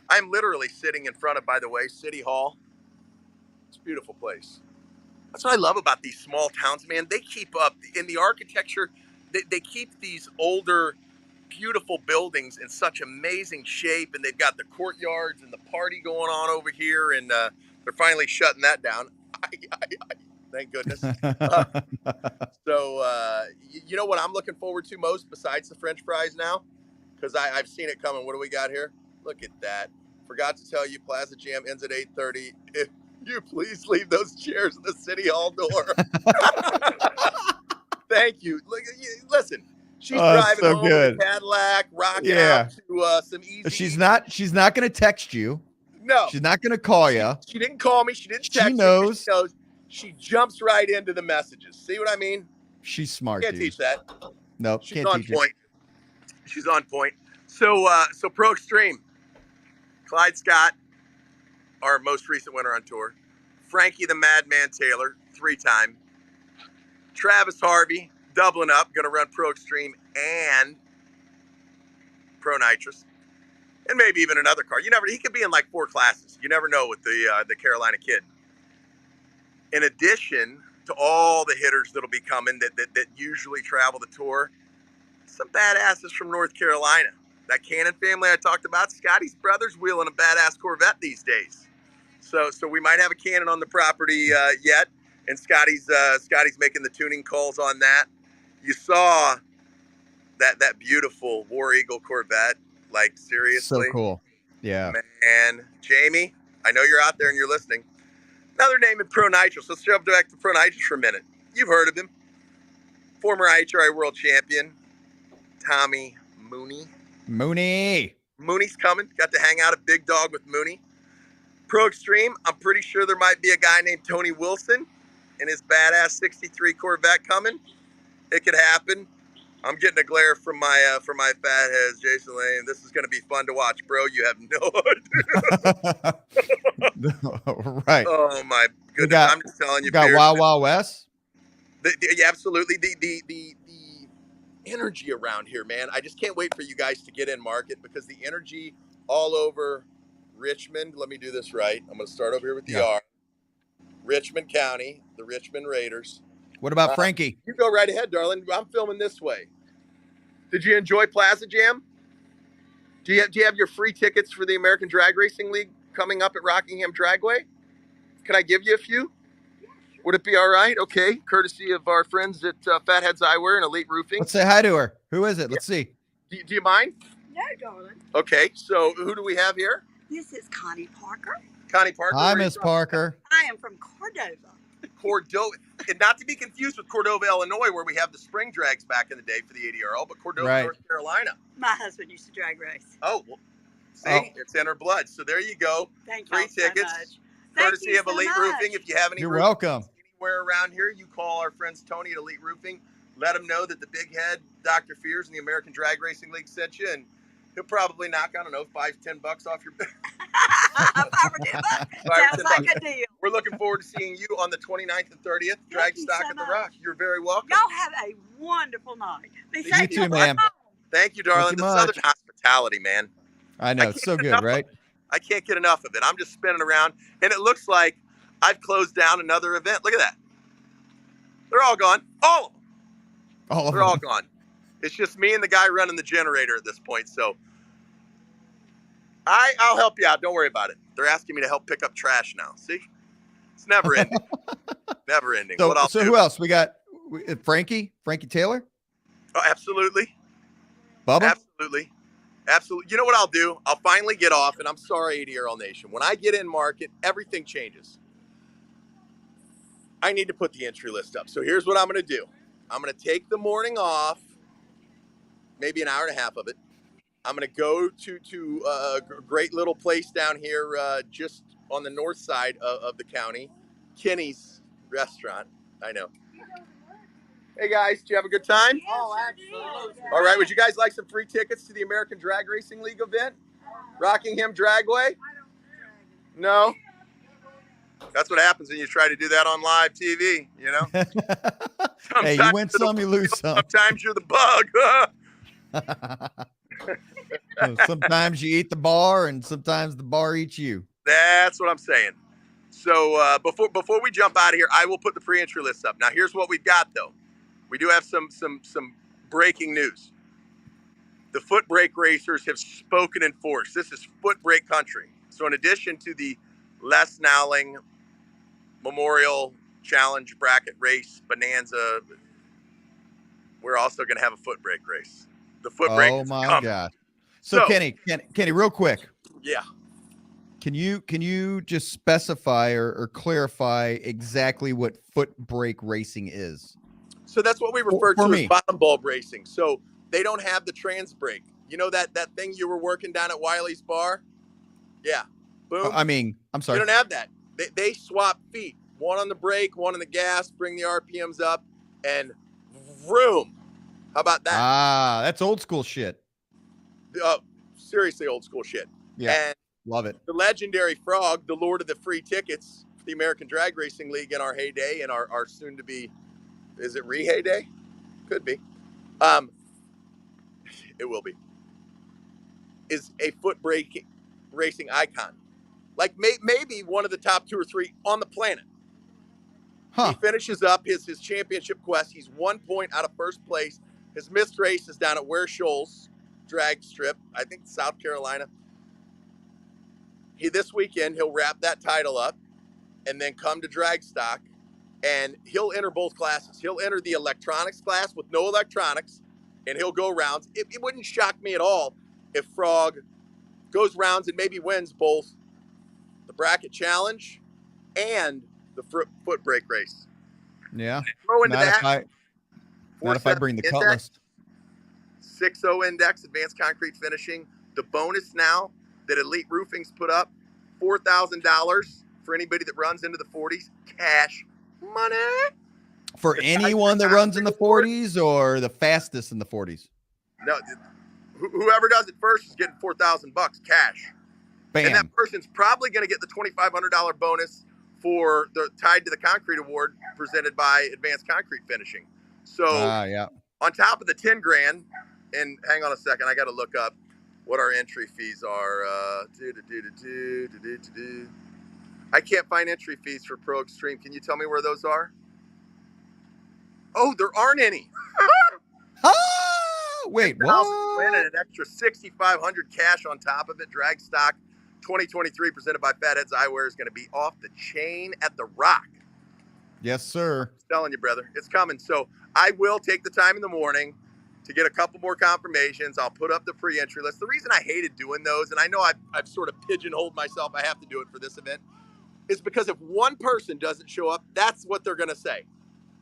I'm literally sitting in front of, by the way, City Hall. It's a beautiful place. That's what I love about these small towns, man. They keep up in the architecture. They keep these older, beautiful buildings in such amazing shape, and they've got the courtyards and the party going on over here, and they're finally shutting that down. Thank goodness. So you know what I'm looking forward to most besides the French fries now? Because I've seen it coming. What do we got here? Look at that. Forgot to tell you, Plaza Jam ends at 8:30. If you please leave those chairs at the City Hall door. Thank you. Listen, she's driving home in a Cadillac, rocking out to some easy. She's not going to text you. No. She's not going to call you. She didn't call me. She didn't text me. She knows. She jumps right into the messages. See what I mean? She's smart. Can't teach that. Nope. She's on point. She's on point. So Pro Extreme, Clyde Scott, our most recent winner on tour. Frankie the Madman Taylor, 3-time. Travis Harvey, doubling up, going to run Pro Extreme and Pro Nitrous. And maybe even another car. He could be in like 4 classes. You never know with the Carolina kid. In addition to all the hitters that'll be coming that usually travel the tour, some badasses from North Carolina. That Cannon family I talked about, Scotty's brother's wheeling a badass Corvette these days. So we might have a Cannon on the property yet, and Scotty's making the tuning calls on that. You saw that beautiful War Eagle Corvette, like seriously. So cool. Yeah. Man, Jamie, I know you're out there and you're listening. Another name in Pro Nitrous. Let's jump back to Pro Nitrous for a minute. You've heard of him. Former IHRA world champion, Tommy Mooney. Mooney's coming. Got to hang out at Big Dog with Mooney. Pro Extreme, I'm pretty sure there might be a guy named Tony Wilson in his badass 63 Corvette coming. It could happen. I'm getting a glare from my fatheads, Jason Lane. This is going to be fun to watch, bro. You have no idea. Right. Oh, my goodness. I'm just telling you. You got Wild Wild West? Absolutely. The energy around here, man. I just can't wait for you guys to get in market because the energy all over Richmond. Let me do this right. I'm going to start over here with the R. Richmond County, the Richmond Raiders. What about Frankie? You go right ahead, darling. I'm filming this way. Did you enjoy Plaza Jam? Do you have your free tickets for the American Drag Racing League coming up at Rockingham Dragway? Can I give you a few? Would it be all right? Okay. Courtesy of our friends at Fatheads Eyewear and Elite Roofing. Let's say hi to her. Who is it? Let's see. Do you mind? No, darling. Okay. So who do we have here? This is Connie Parker. Connie Parker. Hi, Miss Parker. I am from Cordova. Cordova, and not to be confused with Cordova, Illinois, where we have the spring drags back in the day for the ADRL, but Cordova, Right. North Carolina. My husband used to drag race. Oh, well, see, Oh. it's in her blood. So there you go. Thank Free you tickets, so much. Thank courtesy you of so Elite much. Roofing. If you have any You're roofing welcome. anywhere around here, you call our friends Tony at Elite Roofing. Let him know that the big head, Dr. Fears, and the American Drag Racing League sent you, and he'll probably knock, I don't know, $5-10 off your bill. $5 or $10. Sounds like a deal. We're looking forward to seeing you on the 29th and 30th, Drag you Stock so at the much. Rock. You're very welcome. Y'all have a wonderful night. Be You safe. too, ma'am. Thank you, darling. Thank you The much. Southern hospitality, man. I know. It's so good, right? I can't get enough of it. I'm just spinning around, and it looks like I've closed down another event. Look at that. They're all gone. All of them. All of They're them. all gone. It's just me and the guy running the generator at this point. So I'll help you out. Don't worry about it. They're asking me to help pick up trash now. See? It's never ending. Never ending. So, What I'll so do. who else? We got Frankie Taylor, Oh, absolutely. Bubba. Absolutely. Absolutely. You know what I'll do? I'll finally get off, and I'm sorry, ADRL Nation. When I get in market, everything changes. I need to put the entry list up. So here's what I'm going to do. I'm going to take the morning off, maybe an hour and a half of it. I'm going to go to a great little place down here just on the north side of the county, Kenny's Restaurant. I know. Hey, guys, did you have a good time? Oh, absolutely. All right, would you guys like some free tickets to the American Drag Racing League event? Rockingham Dragway? No? That's what happens when you try to do that on live TV, you know? Hey, you win some, you lose some. Sometimes you're the bug. Sometimes you eat the bar, and sometimes the bar eats you. That's what I'm saying. So before we jump out of here, I will put the pre-entry list up. Now, here's what we've got, though. We do have some breaking news. The foot brake racers have spoken in force. This is foot brake country. So in addition to the Les Nowling Memorial Challenge Bracket Race Bonanza, we're also going to have a foot brake race. The foot brake. Oh my coming. God! So Kenny, real quick. Yeah. Can you just specify or clarify exactly what foot brake racing is? So that's what we refer For to me. as bottom bulb racing. So they don't have the trans brake. You know that thing you were working down at Wiley's bar? Yeah. Boom. I mean, I'm You sorry. don't have that. They swap feet. One on the brake, one on the gas, bring the RPMs up, and vroom. How about that? Ah, that's old school shit. Seriously old school shit. Yeah, And love it. the legendary Frog, the lord of the free tickets for the American Drag Racing League in our heyday and our soon to be, is it re-heyday? Could be. It will be. Is a foot brake racing icon. Like maybe one of the top 2 or 3 on the planet. Huh. He finishes up his championship quest. He's 1 point out of first place. His missed race is down at Ware Shoals drag strip, I think South Carolina. This weekend, he'll wrap that title up and then come to drag stock, and he'll enter both classes. He'll enter the electronics class with no electronics, and he'll go rounds. It wouldn't shock me at all if Frog goes rounds and maybe wins both the bracket challenge and the foot brake race. Yeah. Throw into Not that. if I bring the cutlass. 6.0 index, advanced concrete finishing. The bonus now that Elite Roofing's put up, $4,000 for anybody that runs into the 40s. Cash money. For anyone that runs in the 40s or the fastest in the 40s? No, whoever does it first is getting $4,000 cash. Bam. And that person's probably going to get the $2,500 bonus for the tied to the concrete award presented by Advanced Concrete Finishing. So yeah. on top of the 10 grand, and hang on a second, I got to look up what our entry fees are. I can't find entry fees for Pro Extreme. Can you tell me where those are? Oh, there aren't any. Wait, Win what? and an extra $6,500 cash on top of it. Drag Stock 2023 presented by Fatheads Eyewear is going to be off the chain at the Rock. Yes, sir. I'm telling you, brother, it's coming. So I will take the time in the morning to get a couple more confirmations. I'll put up the pre-entry list. The reason I hated doing those, and I know I've sort of pigeonholed myself, I have to do it for this event. is because if one person doesn't show up, that's what they're going to say.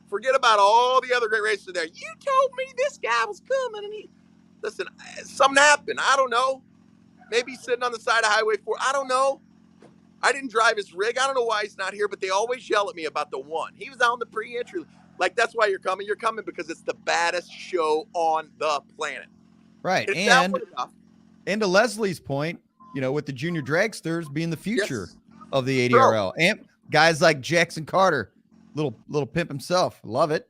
Forget about all the other great racers there. You told me this guy was coming, and listen, something happened. I don't know. Maybe he's sitting on the side of Highway 4. I don't know. I didn't drive his rig. I don't know why he's not here, but they always yell at me about the one. He was on the pre-entry. Like, that's why you're coming. You're coming because it's the baddest show on the planet. Right. And to Leslie's point, with the junior dragsters being the future of the ADRL. And guys like Jackson Carter, little pimp himself. Love it.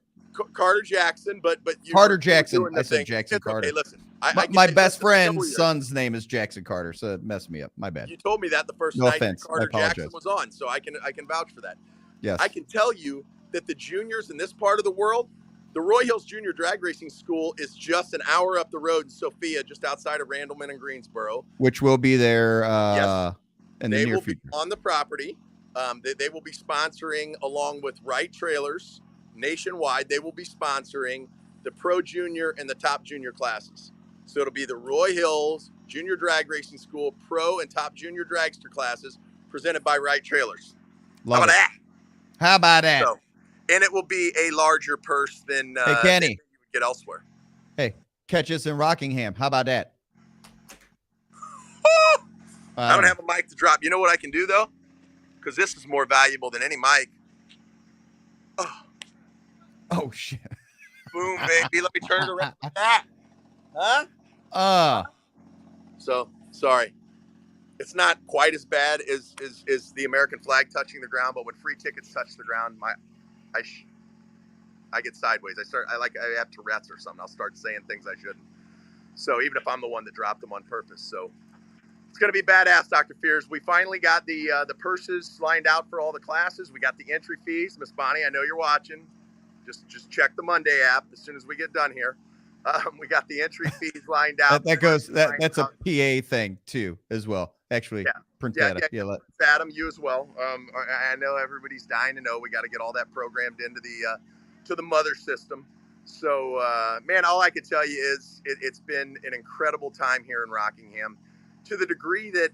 Carter Jackson, but Carter Jackson. I said Jackson Carter. Okay, listen. My best friend's son's name is Jackson Carter, so it messed me up. My bad. You told me that the first night that Carter Jackson was on, so I can vouch for that. Yes. I can tell you that the juniors in this part of the world, the Roy Hills Junior Drag Racing School is just an hour up the road in Sophia, just outside of Randleman and Greensboro. Which will be there in the near future. On the property. They will be sponsoring, along with Wright Trailers, nationwide. They will be sponsoring the Pro Junior and the Top Junior classes. So it'll be the Roy Hills Junior Drag Racing School Pro and Top Junior Dragster classes presented by Wright Trailers. How about that? So, and it will be a larger purse than Kenny, you would get elsewhere. Hey, catch us in Rockingham. How about that? I don't have a mic to drop. You know what I can do, though? Because this is more valuable than any mic. Oh, shit. Boom, baby. Let me turn it around. Huh? So, sorry. It's not quite as bad as the American flag touching the ground, but when free tickets touch the ground, I get sideways. I have Tourette's or something. I'll start saying things I shouldn't. So even if I'm the one that dropped them on purpose. So it's going to be badass, Dr. Fears. We finally got the purses lined out for all the classes. We got the entry fees. Miss Bonnie, I know you're watching. Just check the Monday app as soon as we get done here. We got the entry fees lined out. That's a PA thing too, as well. Actually, print that up. Adam, you as well. I know everybody's dying to know. We got to get all that programmed into the mother system. So, man, all I can tell you is it's been an incredible time here in Rockingham, to the degree that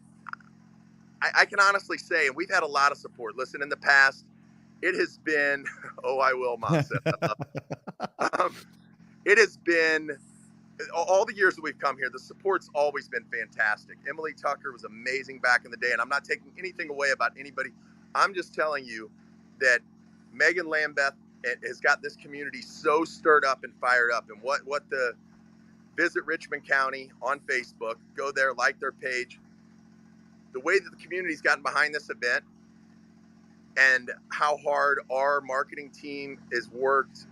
I can honestly say, and we've had a lot of support. Listen, in the past, it has been, I will, Mom said. It has been, all the years that we've come here, the support's always been fantastic. Emily Tucker was amazing back in the day, and I'm not taking anything away about anybody. I'm just telling you that Megan Lambeth has got this community so stirred up and fired up. And what the visit Richmond County on Facebook, go there, like their page. The way that the community's gotten behind this event and how hard our marketing team has worked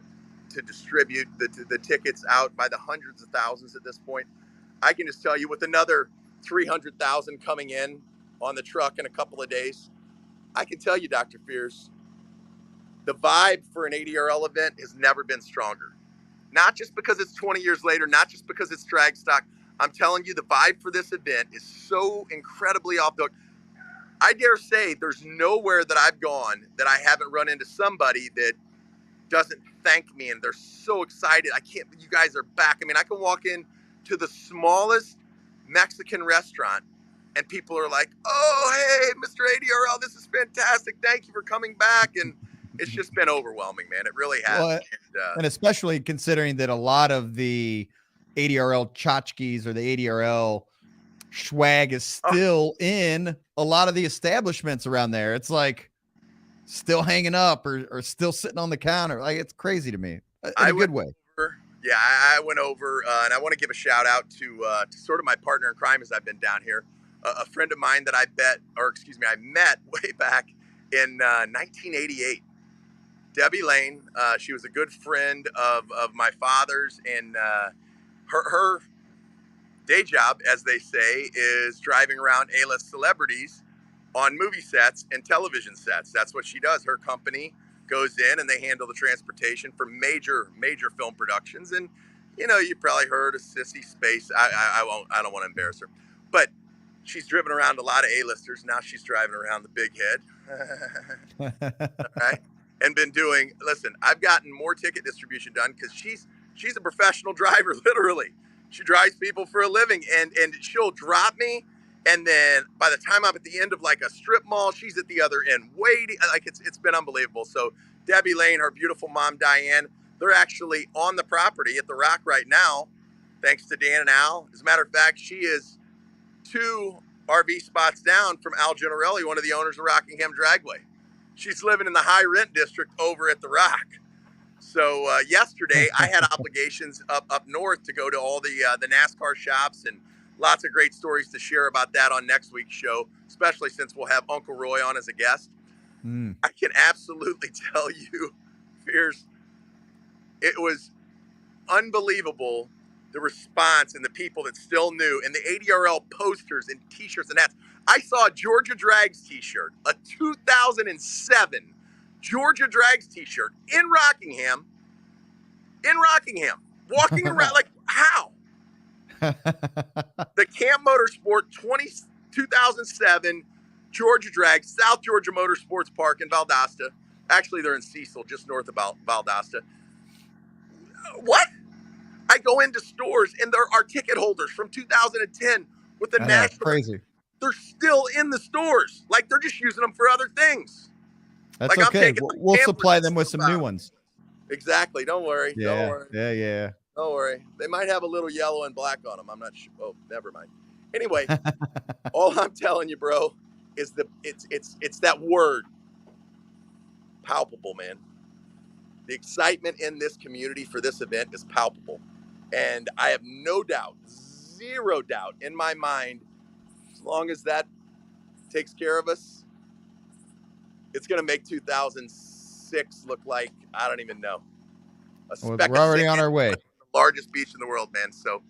to distribute the tickets out by the hundreds of thousands at this point. I can just tell you, with another 300,000 coming in on the truck in a couple of days, I can tell you, Dr. Fears, the vibe for an ADRL event has never been stronger. Not just because it's 20 years later, not just because it's drag stock. I'm telling you, the vibe for this event is so incredibly off the hook. I dare say there's nowhere that I've gone that I haven't run into somebody that doesn't thank me, and they're so excited. You guys are back. I mean, I can walk in to the smallest Mexican restaurant and people are like, "Oh, hey, Mr. ADRL, this is fantastic. Thank you for coming back." And it's just been overwhelming, man. It really has. Well, and especially considering that a lot of the ADRL tchotchkes or the ADRL swag is still in a lot of the establishments around there. It's like still hanging up or still sitting on the counter. Like, it's crazy to me in a good way. I went over and I want to give a shout out to sort of my partner in crime as I've been down here. A friend of mine that I met way back in 1988. Debbie Lane. She was a good friend of my father's, and her day job, as they say, is driving around A-list celebrities on movie sets and television sets. That's what she does. Her company goes in and they handle the transportation for major film productions. And you probably heard of Sissy Space. I don't want to embarrass her, but she's driven around a lot of A-listers. Now she's driving around the big head. All right. And been doing, listen, I've gotten more ticket distribution done because she's a professional driver, literally. She drives people for a living, and she'll drop me And then by the time I'm at the end of like a strip mall, she's at the other end waiting. Like it's been unbelievable. So Debbie Lane, her beautiful mom, Diane, they're actually on the property at the Rock right now, thanks to Dan and Al. As a matter of fact, she is 2 RV spots down from Al Generelli, one of the owners of Rockingham Dragway. She's living in the high rent district over at the Rock. So yesterday I had obligations up north to go to all the NASCAR shops, and lots of great stories to share about that on next week's show, especially since we'll have Uncle Roy on as a guest. I can absolutely tell you, Fierce, it was unbelievable, the response and the people that still knew, and the ADRL posters and t-shirts and hats. I saw a Georgia Drags t-shirt, a 2007 Georgia Drags t-shirt in Rockingham, walking around like, how? The Camp Motorsport 2007 Georgia Drags, South Georgia Motorsports Park in Valdosta. Actually, they're in Cecil, just north of Valdosta. What? I go into stores and there are ticket holders from 2010 with the national. Crazy. They're still in the stores. Like they're just using them for other things. That's like okay. We'll supply them with some new ones. Exactly. Don't worry. Yeah. Don't worry. Yeah. Don't worry. They might have a little yellow and black on them. I'm not sure. Oh, never mind. Anyway, all I'm telling you, bro, is it's that word. Palpable, man. The excitement in this community for this event is palpable. And I have no doubt, 0 doubt in my mind, as long as that takes care of us, it's going to make 2006 look like, I don't even know. We're already on our way. The largest beach in the world, man. So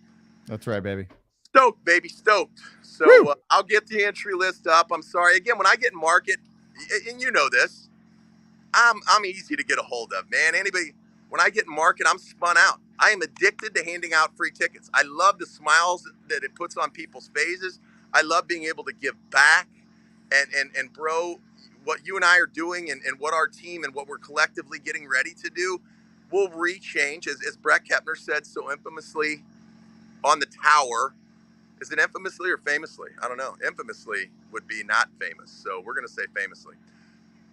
that's right, baby. Stoked, baby, stoked. So I'll get the entry list up. I'm sorry. Again, when I get in market, and you know this, I'm easy to get a hold of, man. Anybody, when I get in market, I'm spun out. I am addicted to handing out free tickets. I love the smiles that it puts on people's faces. I love being able to give back. And bro, what you and I are doing and what our team and what we're collectively getting ready to do will rechange, as Brett Kepner said so infamously on the tower. Is it infamously or famously? I don't know. Infamously would be not famous. So we're going to say famously.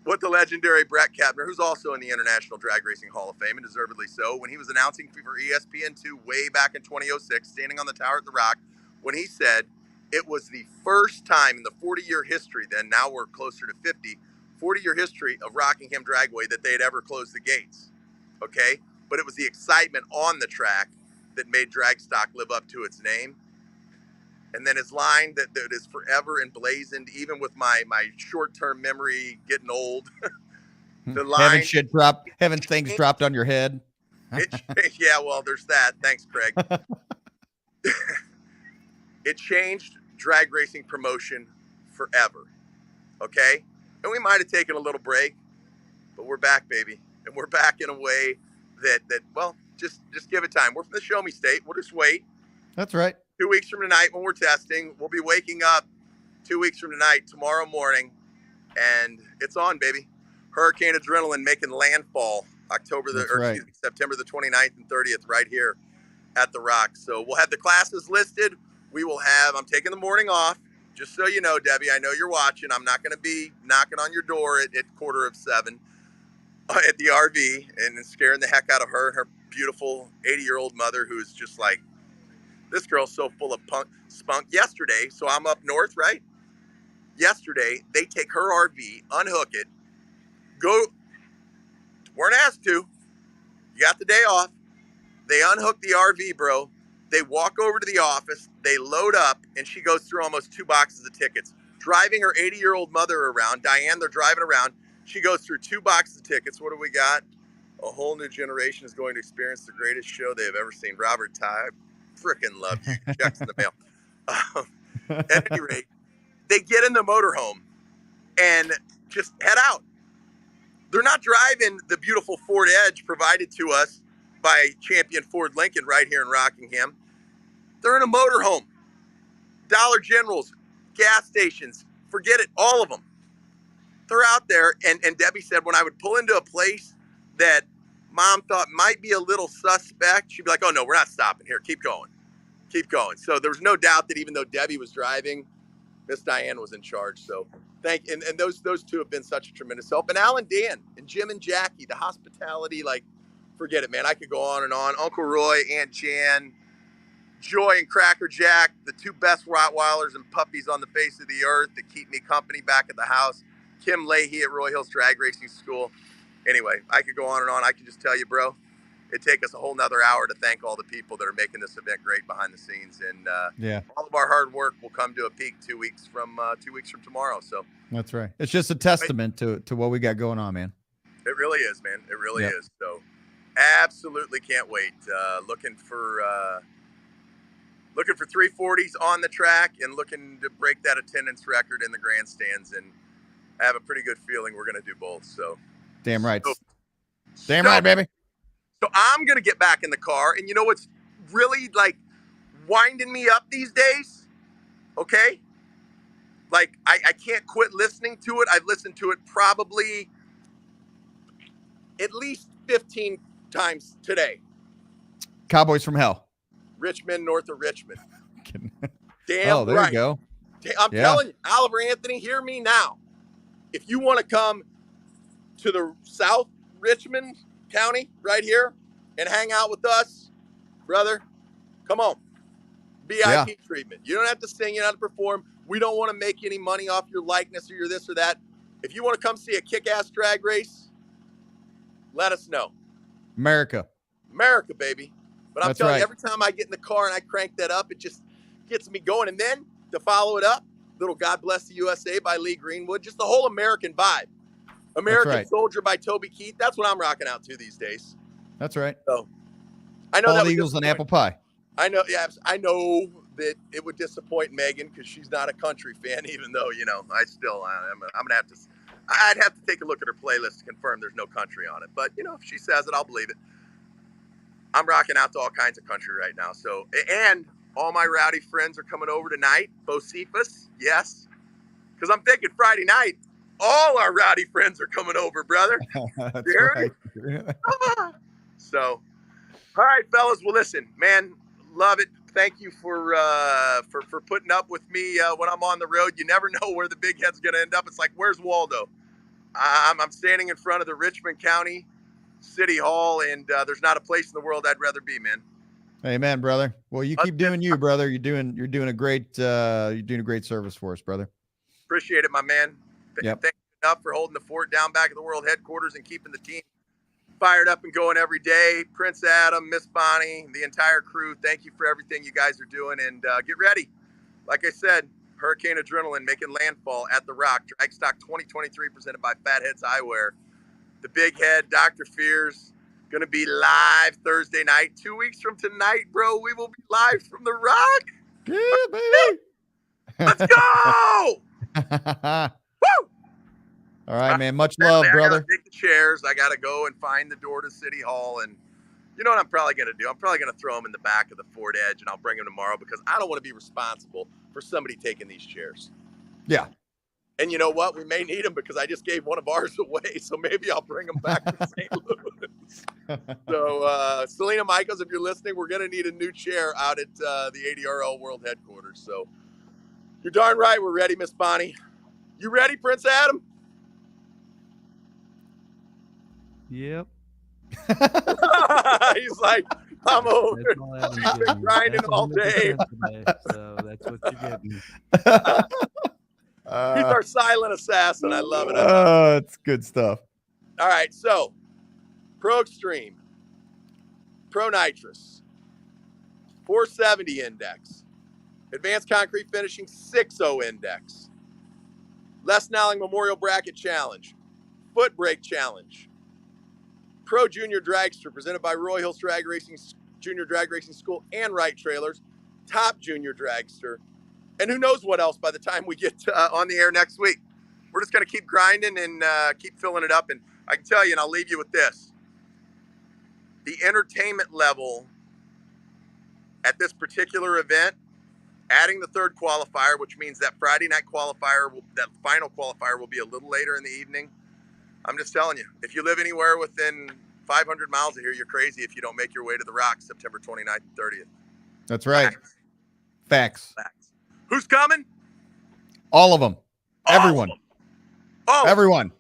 What the legendary Brett Kepner, who's also in the International Drag Racing Hall of Fame, and deservedly so, when he was announcing for ESPN2 way back in 2006, standing on the tower at the Rock, when he said it was the first time in the 40-year history, then now we're closer to 40-year history of Rockingham Dragway that they had ever closed the gates. Okay? But it was the excitement on the track that made drag stock live up to its name. And then his line that is forever emblazoned, even with my short-term memory getting old. The line, having things dropped on your head. Yeah, well, there's that. Thanks, Craig. It changed drag racing promotion forever. Okay? And we might have taken a little break, but we're back, baby. And we're back in a way that well, just give it time. We're from the Show Me State. We'll just wait. That's right. 2 weeks from tonight when we're testing, we'll be waking up 2 weeks from tonight, tomorrow morning, and it's on, baby. Hurricane Adrenaline making landfall September the 29th and 30th right here at the Rock. So we'll have the classes listed. I'm taking the morning off. Just so you know, Debbie, I know you're watching. I'm not going to be knocking on your door at 6:45 at the RV and scaring the heck out of her and her beautiful 80-year-old mother who's just like, this girl's so full of spunk. Yesterday, so I'm up north, right? Yesterday, they take her RV, unhook it, weren't asked to. You got the day off. They unhook the RV, bro. They walk over to the office, they load up, and she goes through almost 2 boxes of tickets. Driving her 80-year-old mother around, Diane, they're driving around. She goes through 2 boxes of tickets. What do we got? A whole new generation is going to experience the greatest show they have ever seen. Robert Ty, freaking love you. Checks in the mail. At any rate, they get in the motorhome and just head out. They're not driving the beautiful Ford Edge provided to us by Champion Ford Lincoln right here in Rockingham. They're in a motorhome. Dollar Generals, gas stations, forget it, all of them. They're out there, and Debbie said when I would pull into a place that Mom thought might be a little suspect, she'd be like, oh no, we're not stopping here, keep going. So there was no doubt that even though Debbie was driving, Miss Diane was in charge. So and those two have been such a tremendous help. And Alan Dan and Jim and Jackie, the hospitality, like, forget it, man. I could go on and on. Uncle Roy, Aunt Jan, Joy and Cracker Jack, the two best Rottweilers and puppies on the face of the earth that keep me company back at the house. Kim Leahy at Roy Hills Drag Racing School. Anyway, I could go on and on. I can just tell you, bro, it'd take us a whole nother hour to thank all the people that are making this event great behind the scenes. And all of our hard work will come to a peak 2 weeks from tomorrow. So that's right. It's just a testament to what we got going on, man. It really is, man. It really is. So absolutely can't wait. Looking for 340s on the track and looking to break that attendance record in the grandstands, and I have a pretty good feeling we're going to do both. So damn right. Damn right, baby. So I'm going to get back in the car, and you know what's really like winding me up these days? Okay? Like I can't quit listening to it. I've listened to it probably at least 15 times today. Cowboys from Hell. Richmond, north of Richmond. Damn. Oh, there right. you go. I'm telling you, Oliver Anthony, hear me now. If you want to come to the South Richmond County right here and hang out with us, brother, come on. VIP treatment. You don't have to sing, you don't have to perform. We don't want to make any money off your likeness or your this or that. If you want to come see a kick-ass drag race, let us know. America, baby. But I'm telling you, every time I get in the car and I crank that up, it just gets me going. And then to follow it up, little God Bless the USA by Lee Greenwood, just the whole American vibe. American Soldier by Toby Keith. That's what I'm rocking out to these days. That's right. So I know that Eagles and apple pie. I know. Yeah, I know that it would disappoint Megan because she's not a country fan, even though, I'm gonna have to. I'd have to take a look at her playlist to confirm there's no country on it. But if she says it, I'll believe it. I'm rocking out to all kinds of country right now. So, and all my rowdy friends are coming over tonight. Bocephus, yes. Because I'm thinking Friday night, all our rowdy friends are coming over, brother. That's right. So, all right, fellas. Well, listen, man, love it. Thank you for putting up with me when I'm on the road. You never know where the big head's going to end up. It's like, where's Waldo? I'm standing in front of the Richmond County City Hall, and there's not a place in the world I'd rather be, man. Amen, brother. Well, you keep doing you, brother. You're doing a great service for us, brother. Appreciate it, my man. Thank you enough for holding the fort down back at the world headquarters and keeping the team fired up and going every day. Prince Adam, Miss Bonnie, the entire crew, thank you for everything you guys are doing, and get ready. Like I said, Hurricane Adrenaline making landfall at the Rock. Dragstock 2023 presented by Fatheads Eyewear. The Big Head, Dr. Fears, going to be live Thursday night. 2 weeks from tonight, bro, we will be live from the Rock. Yeah, baby. Let's go! Woo! All right, man. Much love, brother. I gotta take the chairs. I got to go and find the door to City Hall. And you know what I'm probably going to do? I'm probably going to throw them in the back of the Ford Edge, and I'll bring them tomorrow because I don't want to be responsible for somebody taking these chairs. Yeah. And you know what? We may need them because I just gave one of ours away. So maybe I'll bring them back to St. Louis. So Selena Michaels, if you're listening, we're going to need a new chair out at the ADRL World Headquarters. So you're darn right. We're ready, Miss Bonnie. You ready, Prince Adam? Yep. He's like, I'm over. He's been grinding all day. So that's what you're getting. He's our silent assassin. I love it. It's good stuff. All right, so Pro Extreme, Pro Nitrous, 470 index, Advanced Concrete Finishing 6.0 index, Les Nowling Memorial Bracket Challenge, Foot Brake Challenge, Pro Junior Dragster presented by Roy Hills Drag Racing Junior Drag Racing School and Wright Trailers, Top Junior Dragster, and who knows what else by the time we get on the air next week. We're just going to keep grinding and keep filling it up. And I can tell you, and I'll leave you with this. The entertainment level at this particular event, adding the third qualifier, which means that Friday night qualifier, that final qualifier will be a little later in the evening. I'm just telling you, if you live anywhere within 500 miles of here, you're crazy if you don't make your way to the Rock September 29th and 30th. That's right. Facts. Who's coming? All of them. Everyone. Oh, Everyone.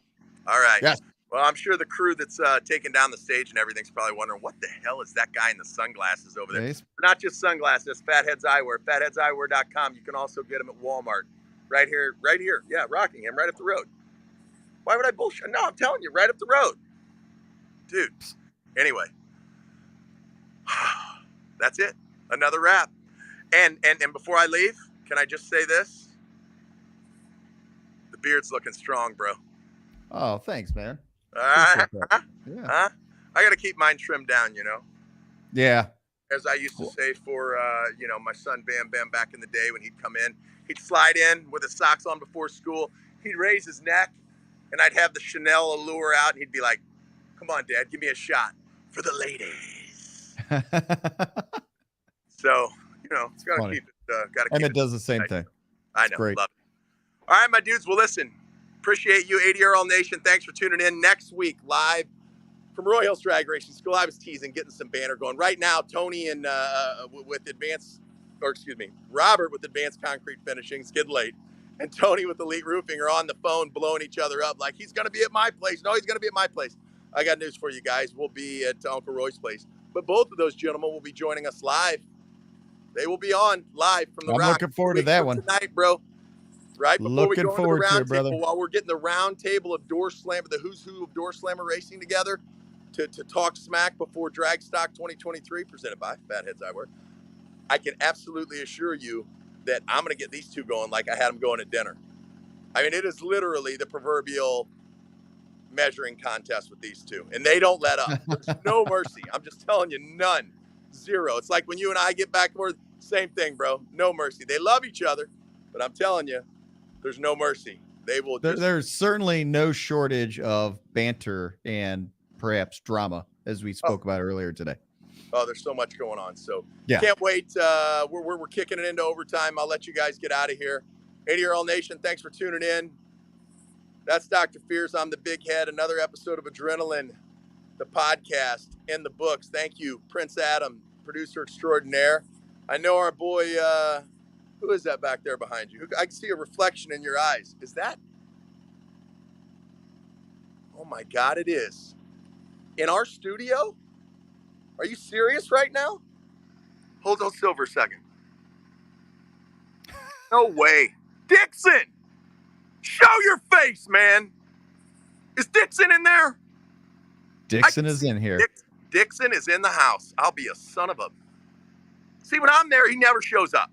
all right. Yes. Well, I'm sure the crew that's taking down the stage and everything's probably wondering, what the hell is that guy in the sunglasses over there? Yes. Not just sunglasses, Fatheads Eyewear, fatheadseyewear.com. You can also get them at Walmart. Right here. Yeah, Rockingham, right up the road. Why would I bullshit? No, I'm telling you, right up the road. Dude. Anyway. That's it. Another wrap. And before I leave, can I just say this? The beard's looking strong, bro. Oh, thanks, man. Yeah. Yeah. I got to keep mine trimmed down, Yeah. As I used to say for, my son Bam Bam back in the day when he'd come in. He'd slide in with his socks on before school. He'd raise his neck, and I'd have the Chanel allure out, and he'd be like, come on, Dad, give me a shot for the ladies. So, it's got to keep it. And it does the same thing. I know. Great. Love it. All right, my dudes. Well, listen, appreciate you, ADRL Nation. Thanks for tuning in. Next week, live from Roy Hills Drag Racing School. I was teasing, getting some banner going. Right now, Tony and Robert with Advanced Concrete Finishing, Skid Late, and Tony with Elite Roofing are on the phone blowing each other up like, he's going to be at my place. No, he's going to be at my place. I got news for you guys. We'll be at Uncle Roy's place. But both of those gentlemen will be joining us live. They will be on live from the I'm Rock. looking forward to that one tonight, bro. Right before we go into the round brother. table, while we're getting the round table of Door Slammer, the who's who of Door Slammer racing together to talk smack before Drag Stock 2023, presented by Fatheads Eyewear. I can absolutely assure you that I'm going to get these two going like I had them going at dinner. I mean, it is literally the proverbial measuring contest with these two, and they don't let up. There's no mercy. I'm just telling you, none. Zero. It's like when you and I get back and forth, same thing, bro. No mercy. They love each other, but I'm telling you, there's no mercy. They will. There's certainly no shortage of banter and perhaps drama, as we spoke about earlier today. Oh, there's so much going on. So yeah, can't wait. We're kicking it into overtime. I'll let you guys get out of here. ADRL Nation, thanks for tuning in. That's Dr. Fears. I'm the Big Head. Another episode of Adrenaline, the podcast, and the books. Thank you, Prince Adam, producer extraordinaire. I know our boy, who is that back there behind you? I can see a reflection in your eyes. Is that? Oh my God, it is. In our studio? Are you serious right now? Hold on still for a second. No way. Dixon! Show your face, man. Is Dixon in there? Dixon is in here. Dixon is in the house. I'll be a son of a... See, when I'm there, he never shows up.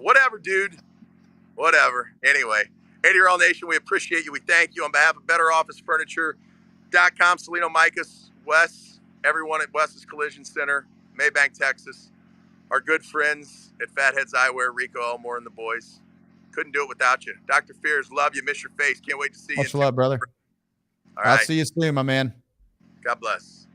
Whatever, dude. Whatever. Anyway, ADRL Nation, we appreciate you. We thank you on behalf of BetterOfficeFurniture.com, Salino Micas, Wes, everyone at Wes's Collision Center, Maybank, Texas, our good friends at Fatheads Eyewear, Rico Elmore and the boys. Couldn't do it without you. Dr. Fears, love you. Miss your face. Can't wait to see you. Much love, brother. All right. I'll see you soon, my man. God bless.